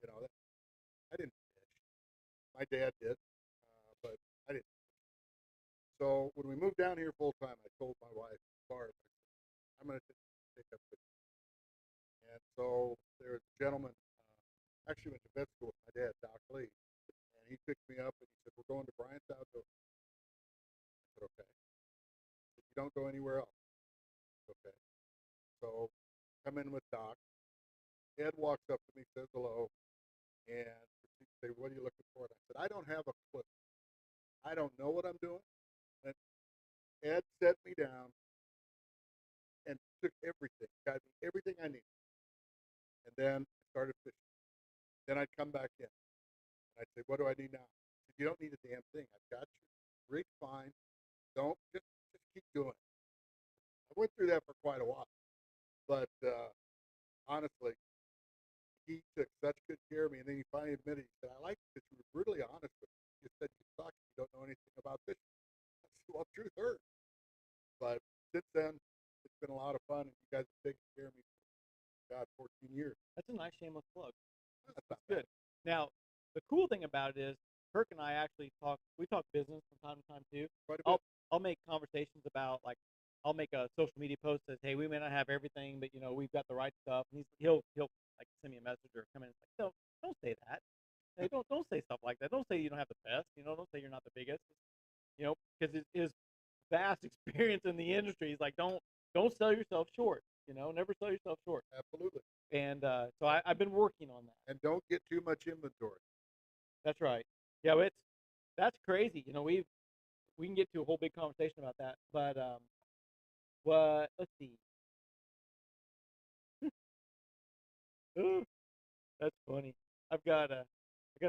I didn't fish. My dad did, but I didn't. So when we moved down here full time, I told my wife, Barb, I said, "I'm going to take up fishing." And so there was a gentleman, actually went to vet school with my dad, Doc Lee, and he picked me up and he said, "We're going to Bryant's Outdoors." I said, "Okay." He said, "You don't go anywhere else." I said, "Okay." So come in with Doc. Ed walks up to me, says hello, and he said, "What are you looking for?" And I said, "I don't have a clue. I don't know what I'm doing." And Ed set me down and took everything, got me everything I needed. And then I started fishing. Then I'd come back in. And I'd say, "What do I need now?" He said, "You don't need a damn thing. I've got you. Rig fine. Don't just keep doing it." I went through that for quite a while. But honestly, he took such good care of me. And then he finally admitted, he said, "I like that you were brutally honest with me. You said you suck. You don't know anything about fishing." I said, "Well, truth hurts." But since then, it's been a lot of fun. And you guys have taken care of me for, God, 14 years. That's a nice shameless plug. That's not Good. Now, the cool thing about it is Kirk and I actually talk. We talk business from time to time too. Quite a bit. I'll make conversations about I'll make a social media post that says, "Hey, we may not have everything, but we've got the right stuff." And he'll like send me a message or come in and it's like, "No, don't say that. Hey, don't say stuff like that. Don't say you don't have the best. Don't say you're not the biggest. Because his vast experience in the industry is like, don't sell yourself short. Never sell yourself short." Absolutely. And so I've been working on that. And don't get too much inventory. That's right. Yeah, that's crazy. We can get to a whole big conversation about that. But let's see. Ooh, that's funny. I got a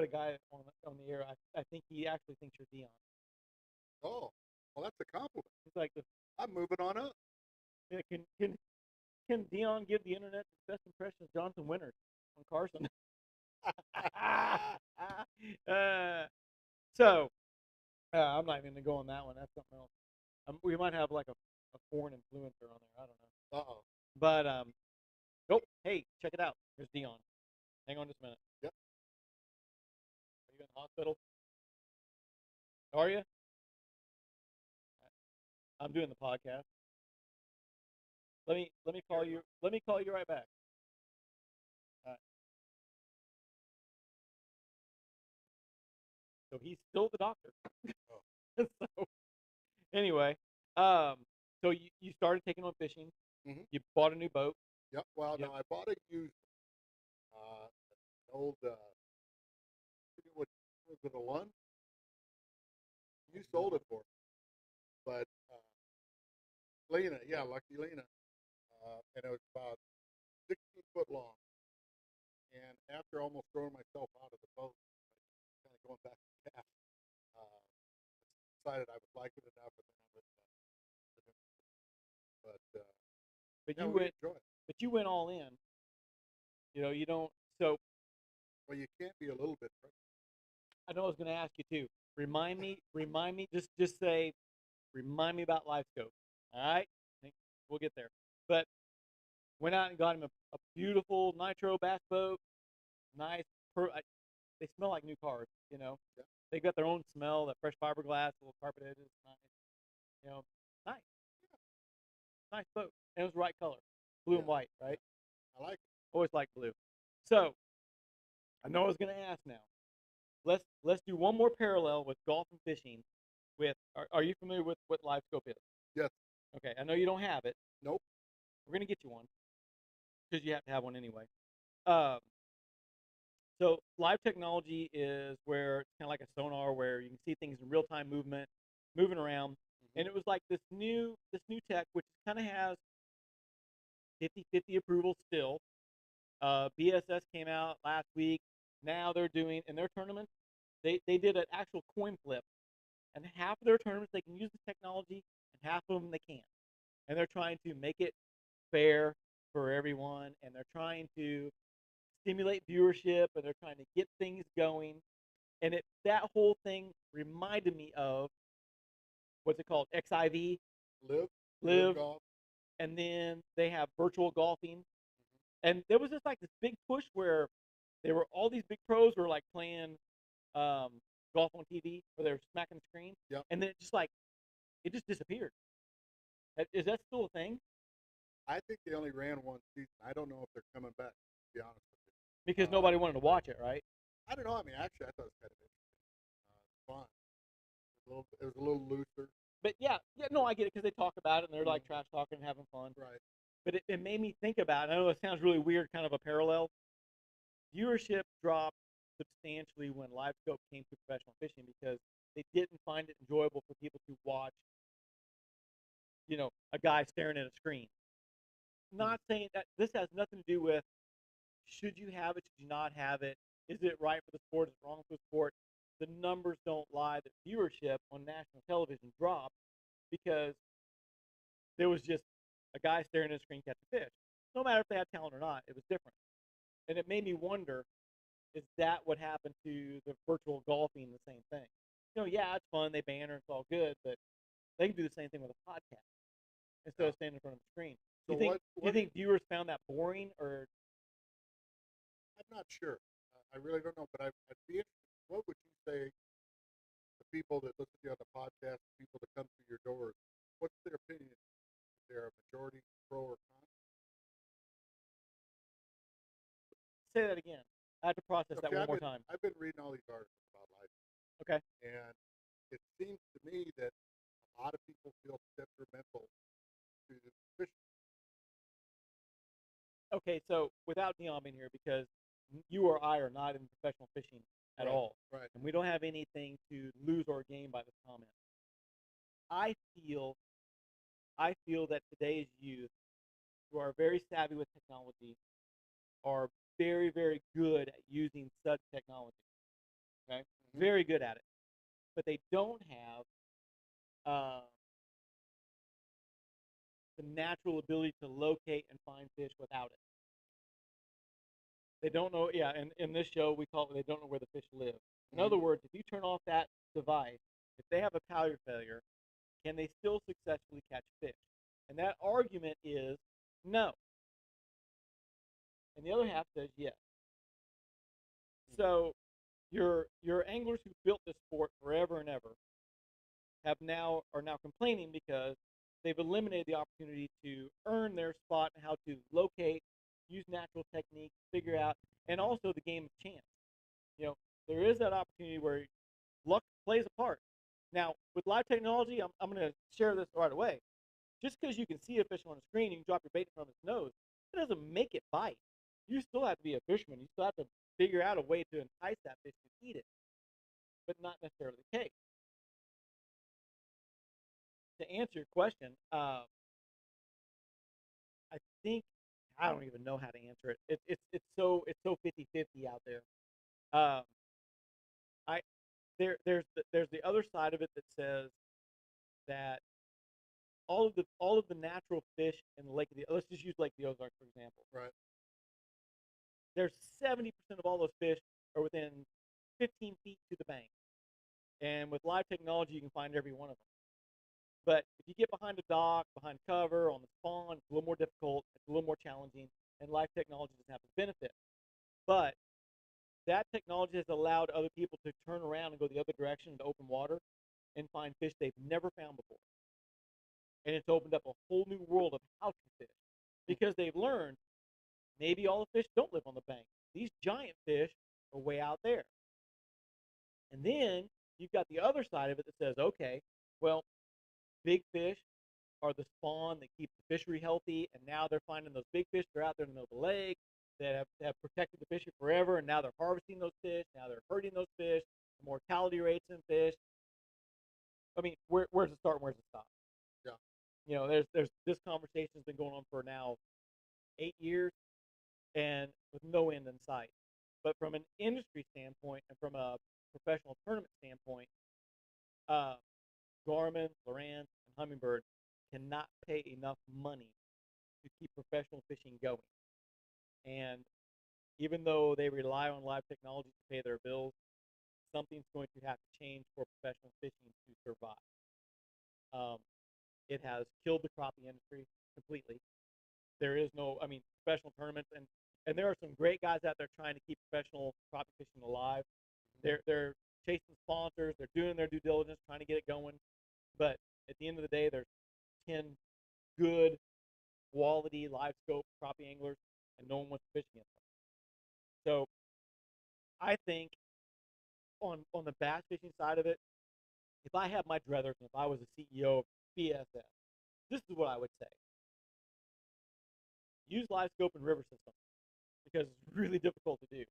guy on the air. I think he actually thinks you're Dion. Oh, well, that's a compliment. He's like, I'm moving on up. yeah, can Dion give the internet the best impression of Jonathan Winters on Carson? uh, so I'm not even gonna go on that one. That's something else. We might have like a foreign influencer on there. I don't know. Uh-oh. But oh, hey, check it out. Here's Dion. Hang on just a minute. Yep. Are you in the hospital? Are you? I'm doing the podcast. Let me call you. Let me call you right back. All right. So he's still the doctor. Oh. So anyway, um, so you started taking on fishing. Mm-hmm. You bought a new boat. Yep. Well, Yep. no, I bought a used an old, what was it, a Lund? You sold it for me. But Lena, yeah, Lucky Lena. And it was about 16 foot long. And after almost throwing myself out of the boat, kind of going back to gas, decided I would like it enough, and then I would. But But yeah, you we went. enjoy it. But you went all in. You know, you don't. So Well, you can't be a little bit. I know I was going to ask you too. Remind me. Just say. Remind me about life scope. All right. I think we'll get there. But went out and got him a beautiful nitro bass boat. Nice. They smell like new cars. You know. Yeah. They got their own smell. That fresh fiberglass, little carpet edges. Nice. You know. Nice. Nice boat. And it was the right color. Blue and white. Right. I like it. Always liked blue. So I know I was going to ask now. Let's do one more parallel with golf and fishing. Are you familiar with what live scope is? Yes. Okay, I know you don't have it. Nope. We're gonna get you one because you have to have one anyway. Um, so live technology is where it's kind of like a sonar where you can see things in real time moving around, and it was like this new tech which kind of has 50-50 approval still. BSS came out last week. Now they're doing in their tournaments. They did an actual coin flip, and half of their tournaments they can use the technology, and half of them they can't. And they're trying to make it fair for everyone, and they're trying to stimulate viewership, and they're trying to get things going. And that whole thing reminded me of what's it called? XIV, Live golf. and then they have virtual golfing. And there was just like this big push where they were all these big pros were like playing golf on TV, where they're smacking the screen. Yep. And then it just disappeared. Is that still a thing? I think they only ran one season. I don't know if they're coming back, to be honest with you. Because nobody wanted to watch it, right? I don't know. I mean, actually, I thought it was kind of interesting. Fun. It was a little looser. But yeah, no, I get it because they talk about it and they're like trash talking and having fun. Right. But it made me think about it. I know it sounds really weird, kind of a parallel. Viewership dropped substantially when live scope came to professional fishing because they didn't find it enjoyable for people to watch, a guy staring at a screen. Not saying that this has nothing to do with should you have it, should you not have it, is it right for the sport, is it wrong for the sport. The numbers don't lie that viewership on national television dropped because there was just a guy staring at a screen catching fish. No matter if they had talent or not, it was different. And it made me wonder, is that what happened to the virtual golfing the same thing? Yeah, it's fun, they banner, it's all good, but they can do the same thing with a podcast instead of standing in front of the screen. So do you think viewers found that boring, or? I'm not sure. I really don't know, but I'd be interested. What would you say to people that listen to you on the podcast, people that come through your doors? What's their opinion? Is there a majority pro or con? Say that again. I have to process that one more time. I've been reading all these articles about life. Okay. And it seems to me that a lot of people feel detrimental to fishing. Okay, so without Dion being here, because you or I are not in professional fishing at all, right, and we don't have anything to lose or gain by this comment. I feel that today's youth, who are very savvy with technology, are very, very good at using such technology. Okay, Mhm. very good at it, but they don't have uh, the natural ability to locate and find fish without it. They don't know. Yeah, and in this show we call it they don't know where the fish live. In Mhm. other words, if you turn off that device, if they have a power failure, can they still successfully catch fish? And that argument is no. And the other half says yes. So your anglers who built this sport forever and ever are now complaining because they've eliminated the opportunity to earn their spot and how to locate, use natural techniques, figure out, and also the game of chance. You know, there is that opportunity where luck plays a part. Now, with live technology, I'm going to share this right away. Just because you can see a fish on a screen, you can drop your bait from its nose, it doesn't make it bite. You still have to be a fisherman. You still have to figure out a way to entice that fish to eat it, but not necessarily the case. To answer your question, I think I don't even know how to answer it. It's so 50-50 out there. Um, I there's the other side of it that says that all of the natural fish in the lake of the let's just use Lake of the Ozarks for example. Right. There's 70% of all those fish are within 15 feet to the bank, and with live technology you can find every one of them. But if you get behind a dock, behind cover, on the spawn, it's a little more difficult, it's a little more challenging, and live technology doesn't have the benefit. But that technology has allowed other people to turn around and go the other direction into open water and find fish they've never found before. And it's opened up a whole new world of how to fish because they've learned maybe all the fish don't live on the bank. These giant fish are way out there. And then you've got the other side of it that says, okay, well, big fish are the spawn that keeps the fishery healthy, and now they're finding those big fish. They're out there in the middle of the lake that have protected the fishery forever, and now they're harvesting those fish. Now they're hurting those fish. The mortality rates in fish. I mean, where's it start and where's it stop? Yeah. You know, there's this conversation's been going on for now 8 years, and with no end in sight. But from an industry standpoint and from a professional tournament standpoint, uh, Garmin, Lowrance, and Humminbird cannot pay enough money to keep professional fishing going. And even though they rely on live technology to pay their bills, something's going to have to change for professional fishing to survive. Um, it has killed the crappie industry completely. There is no, I mean, professional tournaments, and there are some great guys out there trying to keep professional crappie fishing alive. They're chasing sponsors, they're doing their due diligence, trying to get it going. But at the end of the day, there's 10 good quality live scope crappie anglers, and no one wants to fish against them. So I think on the bass fishing side of it, if I had my druthers and if I was the CEO of BSS, this is what I would say: use live scope and river systems because it's really difficult to do.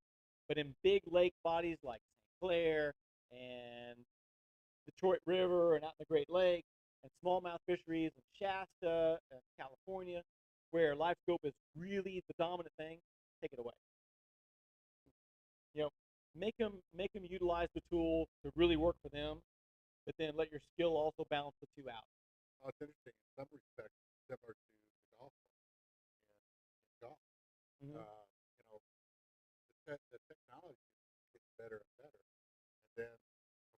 But in big lake bodies like St. Clair and Detroit River and out in the Great Lakes and smallmouth fisheries in Shasta and California, where live scope is really the dominant thing, take it away. You know, make them utilize the tool to really work for them, but then let your skill also balance the two out. Oh, it's interesting. In some respects, similar to the golf in golf. Mm-hmm. You know, the technology gets better and better. And then,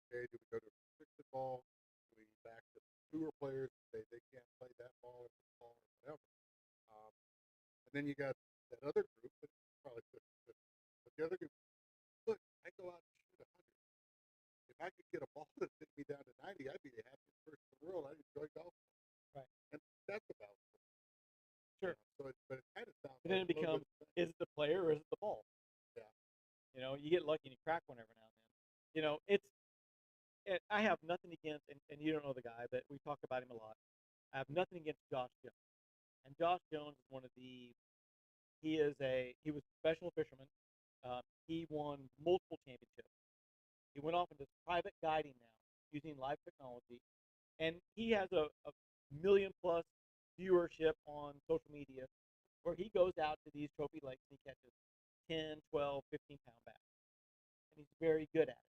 okay, do we go to a restricted ball? Do we back to tour players and say they can't play that ball or this ball or whatever? And then you got that other group that probably 50-50. But the other group, look, I go out and shoot 100. If I could get a ball that took me down to 90, I'd be the happiest person in the world. I'd enjoy golf. Right. And that's about it. Sure. So but it kind of sounds And then like it becomes, is it the player or is it the ball? Yeah. You know, you get lucky and you crack one every now and then. You know, I have nothing against, and you don't know the guy, but we talk about him a lot. I have nothing against Josh Jones. And Josh Jones is one of the, he was a professional fisherman. He won multiple championships. He went off into private guiding now using live technology. And he has a million plus viewership on social media where he goes out to these trophy lakes and he catches 10, 12, 15-pound bass, and he's very good at it.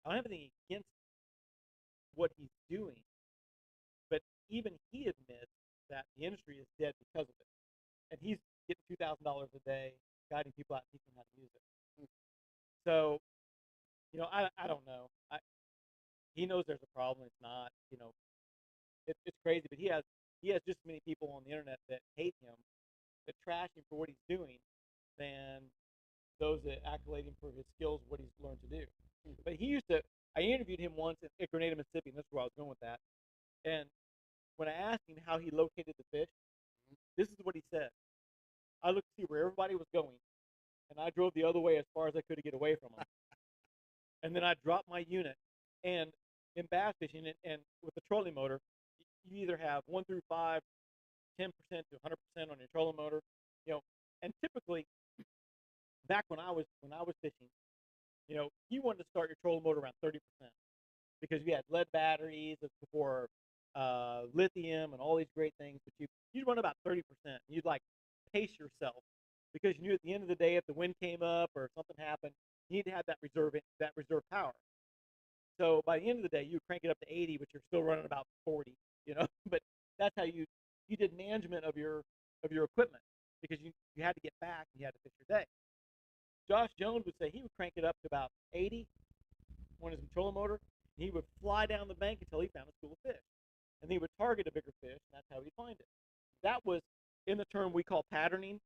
I don't have anything against what he's doing, but even he admits that the industry is dead because of it. And he's getting $2,000 a day guiding people out, teaching how to use it. So, I don't know. He knows there's a problem. It's not, it's crazy, but he has just as many people on the internet that hate him, that trash him for what he's doing, than those that accolade him for his skills, what he's learned to do. But I interviewed him once at Grenada, Mississippi, and this is where I was going with that. And when I asked him how he located the fish, this is what he said. I looked to see where everybody was going, and I drove the other way as far as I could to get away from them. And then I dropped my unit. And in bass fishing, and with the trolling motor, you either have 1 through 5, 10% to 100% on your trolling motor, and typically, back when I was fishing, you wanted to start your trolling motor around 30% because you had lead batteries before lithium and all these great things, but you'd run about 30%. And you'd like pace yourself because you knew at the end of the day, if the wind came up or something happened, you need to have that reserve power. So by the end of the day, you crank it up to 80, but you're still running about 40. But that's how you did management of your equipment, because you had to get back and you had to fish your day. Josh Jones would say he would crank it up to about 80 on his trolling motor, and he would fly down the bank until he found a school of fish. And he would target a bigger fish, and that's how he'd find it. That was in the term we call patterning.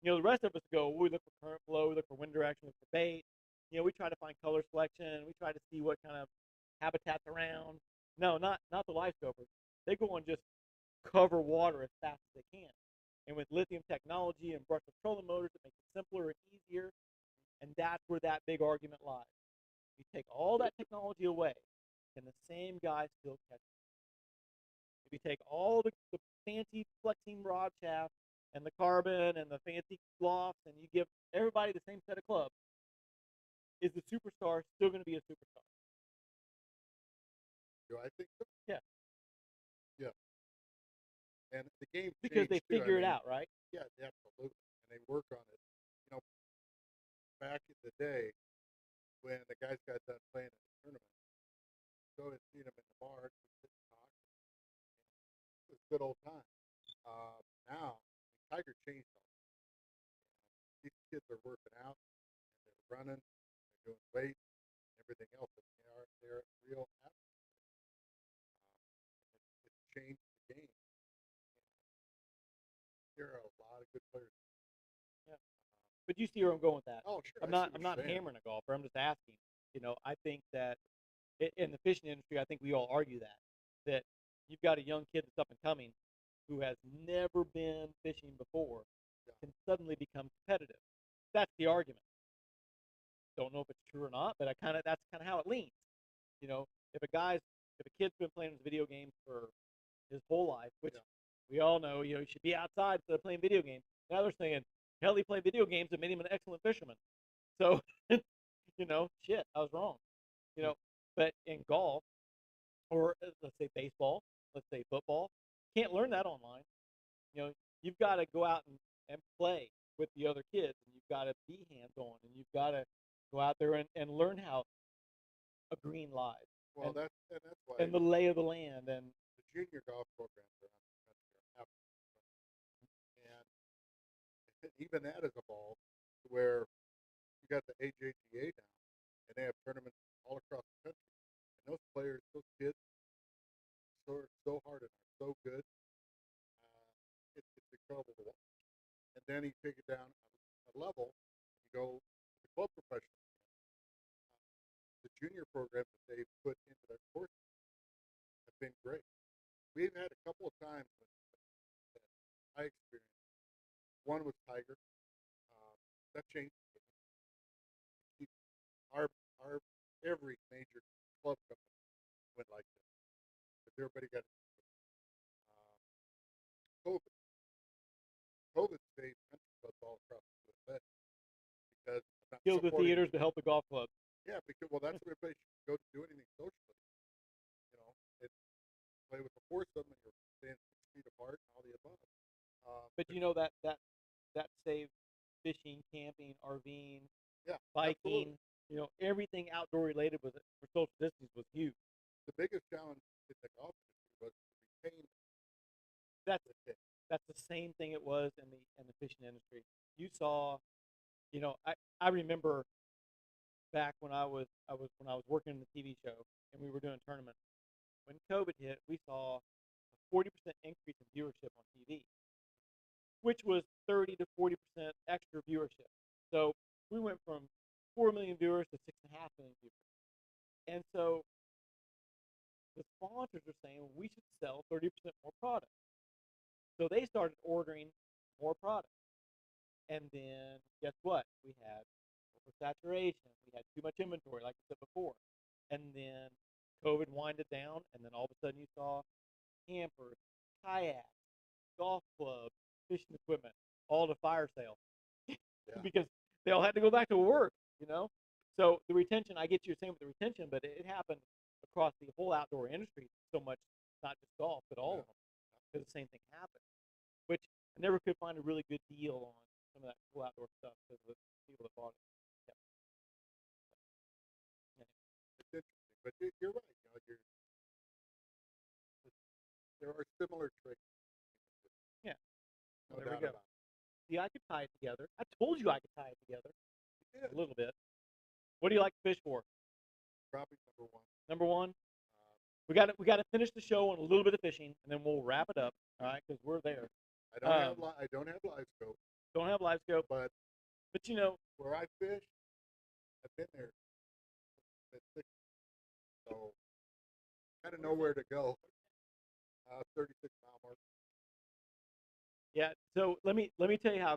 The rest of us go, we look for current flow, we look for wind direction, look for bait. We try to find color selection. We try to see what kind of habitat's around. No, not the live scopers. They go and just cover water as fast as they can. And with lithium technology and brushless trolling motors, it makes it simpler and easier. And that's where that big argument lies. You take all that technology away, and the same guy still catches it. If you take all the fancy flexing rod shaft and the carbon and the fancy lofts, and you give everybody the same set of clubs, is the superstar still going to be a superstar? Do I think so? Yeah. Yeah. And the game because they figure it out, right? Yeah, absolutely. And they work on it. Back in the day when the guys got done playing in the tournament, so I'd seen them in the bar, we'd sit and talk. It was a good old time. Now, Tiger changed all that. These kids are working out, and they're running, they're doing weight, and everything else. And they're real athletes. It's changed the game. There are a lot of good players. Yeah. But you see where I'm going with that. Oh, sure. I'm not hammering a golfer. I'm just asking. I think that in the fishing industry, I think we all argue that you've got a young kid that's up and coming who has never been fishing before can suddenly become competitive. That's the argument. Don't know if it's true or not, but that's kind of how it leans. If a kid's been playing video games for his whole life, which we all know, you should be outside instead of playing video games. Now they're saying, hell, he played video games and made him an excellent fisherman. So, shit, I was wrong. But in golf, or let's say baseball, let's say football, can't learn that online. You've got to go out and play with the other kids, and you've got to be hands-on, and you've got to go out there and learn how a green lies. Well, that's why. And the lay of the land. And the junior golf programs around the country are absolutely, and even that has evolved to where you got the AJGA now, and they have tournaments all across the country. And those players, those kids, work so hard and are so good. It's incredible to watch. And then you take it down a level, you go to the club professional. The junior programs that they've put into their courses have been great. We've had a couple of times that I experienced. One was Tiger. That changed. Our every major club company went like this because everybody got COVID. COVID saved country clubs all across the USA because kill the theaters to help the golf club. Yeah, because that's where everybody should go to do anything socially. It's play with the foursome and you're staying 6 feet apart and all the above. But that saved fishing, camping, RVing, Yeah, biking. absolutely. Everything outdoor related for social distance was huge. The biggest challenge in the golf industry was to retain That's the kids. that's the same thing it was in the fishing industry. You saw, I remember back when I was working in the TV show and we were doing tournaments. When COVID hit, we saw a 40% increase in viewership on TV, which was 30 to 40% extra viewership. So we went from 4 million viewers to 6.5 million viewers. And so the sponsors are saying we should sell 30% more product. So they started ordering more product. And then guess what? We had oversaturation. We had too much inventory, like I said before. And then COVID winded down, and then all of a sudden you saw campers, kayaks, golf clubs, fishing equipment, all to fire sale Yeah. because they all had to go back to work. So the retention, I get you saying with the retention, but it happened across the whole outdoor industry so much, not just golf, but all Yeah. of them, because the same thing happened. Which I never could find a really good deal on some of that cool outdoor stuff because the people that bought it. Yeah. It's interesting, but you're right. There are similar traits. Yeah. No Well, there we doubt go. about it. See, I could tie it together. I told you I could tie it together Yeah. a little bit. What do you like to fish for? Probably number one. Number one, Uh, we got to finish the show on a little bit of fishing, and then we'll wrap it up. All right, because we're there. I don't have live scope, Don't have live scope, but but where I fish, I've been there since '60, so kind of know where to go. 36-mile mark. yeah. So let me tell you how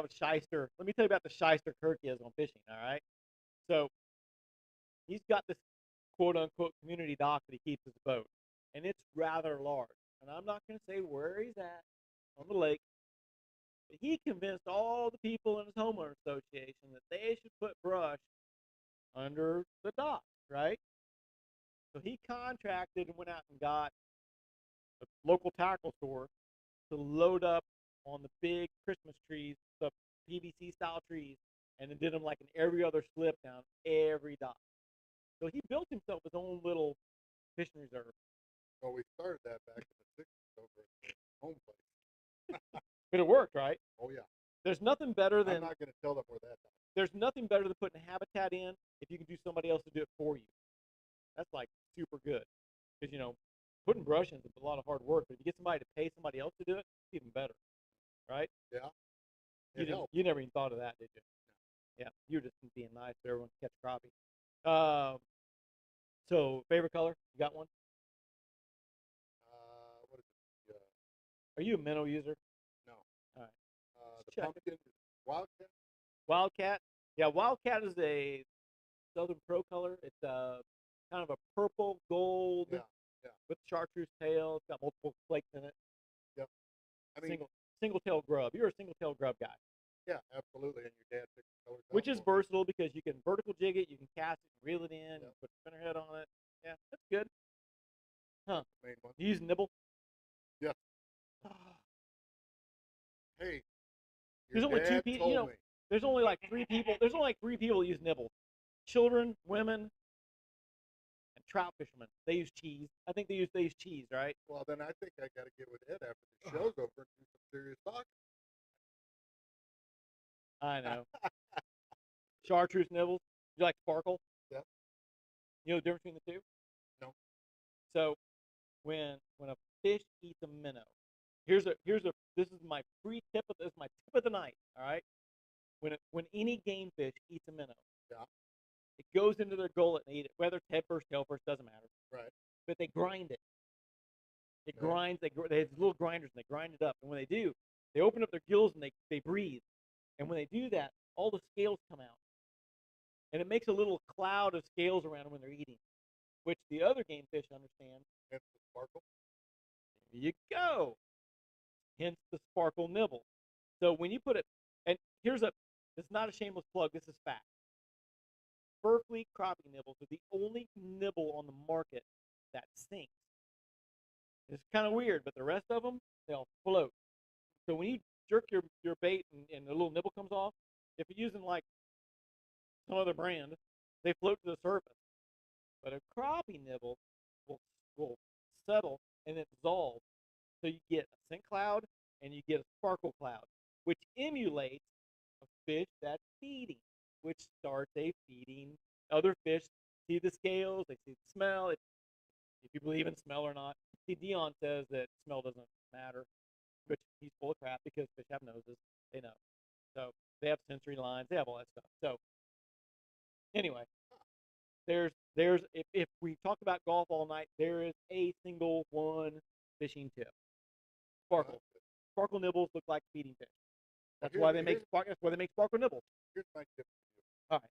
shyster. Let me tell you about the shyster Kirk is on fishing. All right. So he's got this quote unquote community dock that he keeps his boat, and it's rather large. And I'm not going to say where he's at on the lake, but he convinced all the people in his homeowner association that they should put brush under the dock, right? So he contracted and went out and got a local tackle store to load up on the big Christmas trees, the PVC style trees, and then did them like in every other slip down every dock. So he built himself his own little fishing reserve. Well, we started that back in the '60s over at the home place. But it worked, right? Oh yeah. There's nothing better I'm than not going to tell them where that. putting a habitat in if you can do somebody else to do it for you. That's like super good. Because putting brush in is a lot of hard work, but if you get somebody to pay somebody else to do it, it's even better. Right? Yeah. You It didn't, helps. you never even thought of that, did you? Yeah. You were just being nice so everyone can catch crappie. So favorite color? You got one? What is it? Are you a minnow user? No. All right. The Check it. pumpkin is Wildcat. Wildcat. Yeah, Wildcat is a Southern Pro color. It's kind of a purple gold Yeah. Yeah. with chartreuse tail. It's got multiple flakes in it. Yep. I mean, Single tail grub. You're a single tail grub guy, yeah, absolutely. And your dad picked the colors out which is for me. versatile because you can vertical jig it, you can cast it, reel it in, you Yep. put a spinner head on it. Yeah, that's good. Huh? Main one. You use nibble? Yeah. Hey, There's your only two dad people. told me. There's only like 3 people. There's only like 3 people that use nibbles: children, women, and trout fishermen. They use cheese. I think they use cheese, right? Well, then I think I got to get with Ed after the show's over and do some serious talking. I know. Chartreuse nibbles. You like sparkle? Yep. You know the difference between the two? No. So when a fish eats a minnow, this is my tip of the night. All right. When any game fish eats a minnow, Yeah. it goes into their gullet and they eat it. Whether it's head first, tail first, doesn't matter. Right. But they grind it. It Yeah. grinds. They have little grinders and they grind it up. And when they do, they open up their gills and they breathe. And when they do that, all the scales come out. And it makes a little cloud of scales around them when they're eating, which the other game fish understand. Hence the sparkle. There you go. Hence the sparkle nibble. So when you put it, and it's not a shameless plug, this is fact. Berkeley crappie nibbles are the only nibble on the market that sinks. It's kind of weird, but the rest of them, they all float. So when you jerk your bait and the little nibble comes you're using like some other brand, they float to the surface. But a crappie nibble will settle and then dissolve. So you get a scent cloud and you get a sparkle cloud, which emulates a fish that's feeding, which starts a feeding. Other fish see the scales, they see the smell. If you believe in smell or not. See, Dion says that smell doesn't matter, which he's full of crap because fish have noses. They know. So they have sensory lines. They have all that stuff. So anyway, if we talk about golf all night, there is a single one fishing tip. Sparkle. Sparkle nibbles look like feeding fish. That's why they make sparkle nibbles. Here's my tip for you. All right.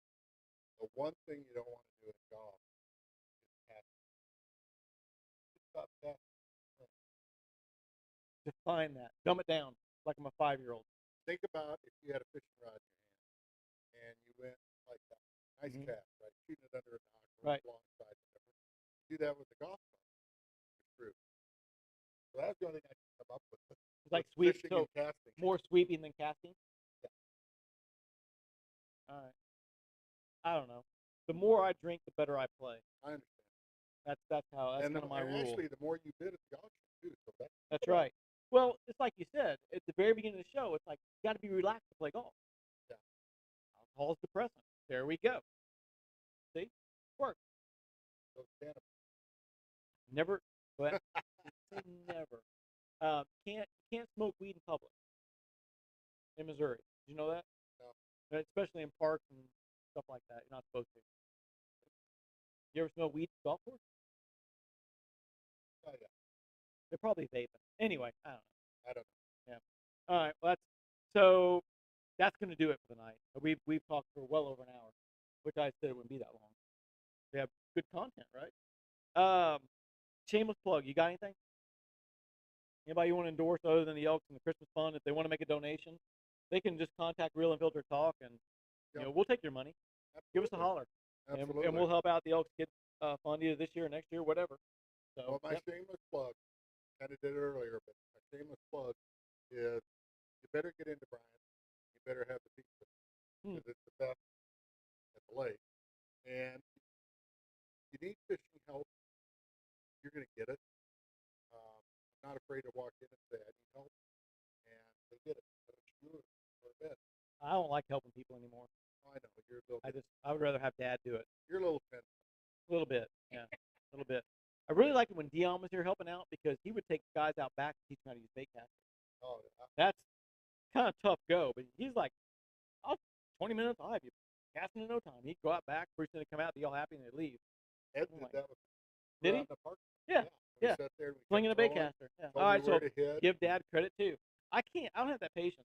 The one thing you don't want to do in golf is casting. Just stop casting. Define that. Dumb it down like I'm a 5-year-old. Think about if you had a fishing rod in your hand and you went like that. Nice cast, right? Shooting it under a dock or right. alongside whatever. Do that with the golf club. You're screwed. So that's the only thing I can come up with. It's like sweep, fishing and casting. More sweeping than casting? Yeah. All right. I don't know. The more I drink, the better I play. I understand. That's kind of my rule. Actually, the more you bid at the auction too. So that's right. Well, it's like you said at the very beginning of the show. It's like you got to be relaxed to play golf. Yeah. Alcohol's depressant. There we go. See, works. So never. But say never. Can't smoke weed in public in Missouri. Did you know that? No. Especially in parks and stuff like that. You're not supposed to. You ever smell weed at the golf course? Oh, yeah. They're probably vaping. Anyway, I don't know. Yeah. All right. Well, that's going to do it for the night. We've talked for well over an hour, which I said it wouldn't be that long. We have good content, right? Shameless plug. You got anything? Anybody you want to endorse other than the Elks and the Christmas Fund? If they want to make a donation, they can just contact Real Unfiltered Talk, and we'll take your money. Absolutely. Give us a holler, and we'll help out the Elks Kids Fund either this year or next year, whatever. So, my shameless plug, kind of did it earlier, but my shameless plug is you better get into Brian. You better have the pizza because it's the best at the lake. And you need fishing help, you're going to get it. I'm not afraid to walk in and say, I need help. And they get it. I don't like helping people anymore. Oh, I know. You're a little I would rather have Dad do it. You're a little thin. A little bit, yeah. A little bit. I really liked it when Dion was here helping out because he would take guys out back to teach them how to use bait casters. Oh, yeah. That's kind of tough go, but he's like, 20 minutes, I'll have you casting in no time. He'd go out back, first thing to come out, be all happy, and they'd leave. Ed did that with Did he? In the park. Yeah. Yeah. Sat there, slinging a bait caster. Yeah. All right, so give Dad credit too. I don't have that patience.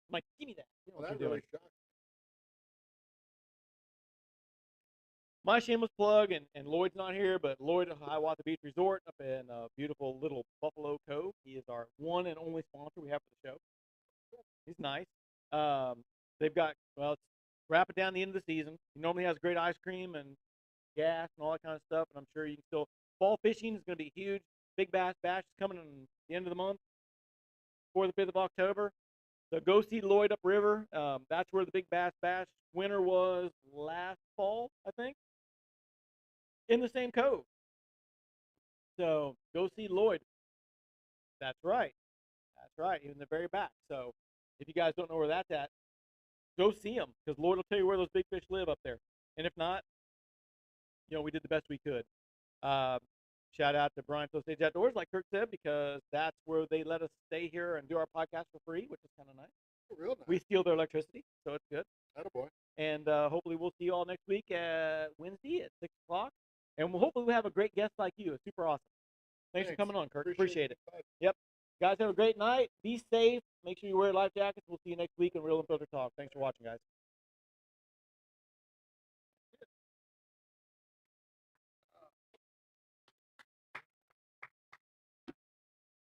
I'm like, give me that. You know what you're doing. Shocked. My shameless plug, and Lloyd's not here, but Lloyd at Hiawatha Beach Resort up in beautiful little Buffalo Cove. He is our one and only sponsor we have for the show. He's nice. They've got, it's wrapping down the end of the season. He normally has great ice cream and gas and all that kind of stuff, and I'm sure you can still. Fall fishing is going to be huge. Big Bass Bash is coming on the end of the month, before the 5th of October. So go see Lloyd upriver. That's where the Big Bass Bash winter was last fall, I think, in the same cove. So go see Lloyd. That's right. That's right. He's in the very back. So if you guys don't know where that's at, go see him because Lloyd will tell you where those big fish live up there. And if not, we did the best we could. Shout out to Brian Phil Stage Outdoors, like Kirk said, because that's where they let us stay here and do our podcast for free, which is kind of nice. Real nice. We steal their electricity, so it's good. Attaboy. And hopefully we'll see you all next week at Wednesday at 6 o'clock. And hopefully we'll have a great guest like you. It's super awesome. Thanks for coming on, Kirk. Appreciate it. Yep. Guys, have a great night. Be safe. Make sure you wear life jackets. We'll see you next week on Real Unfiltered Talk. Thanks for watching, guys.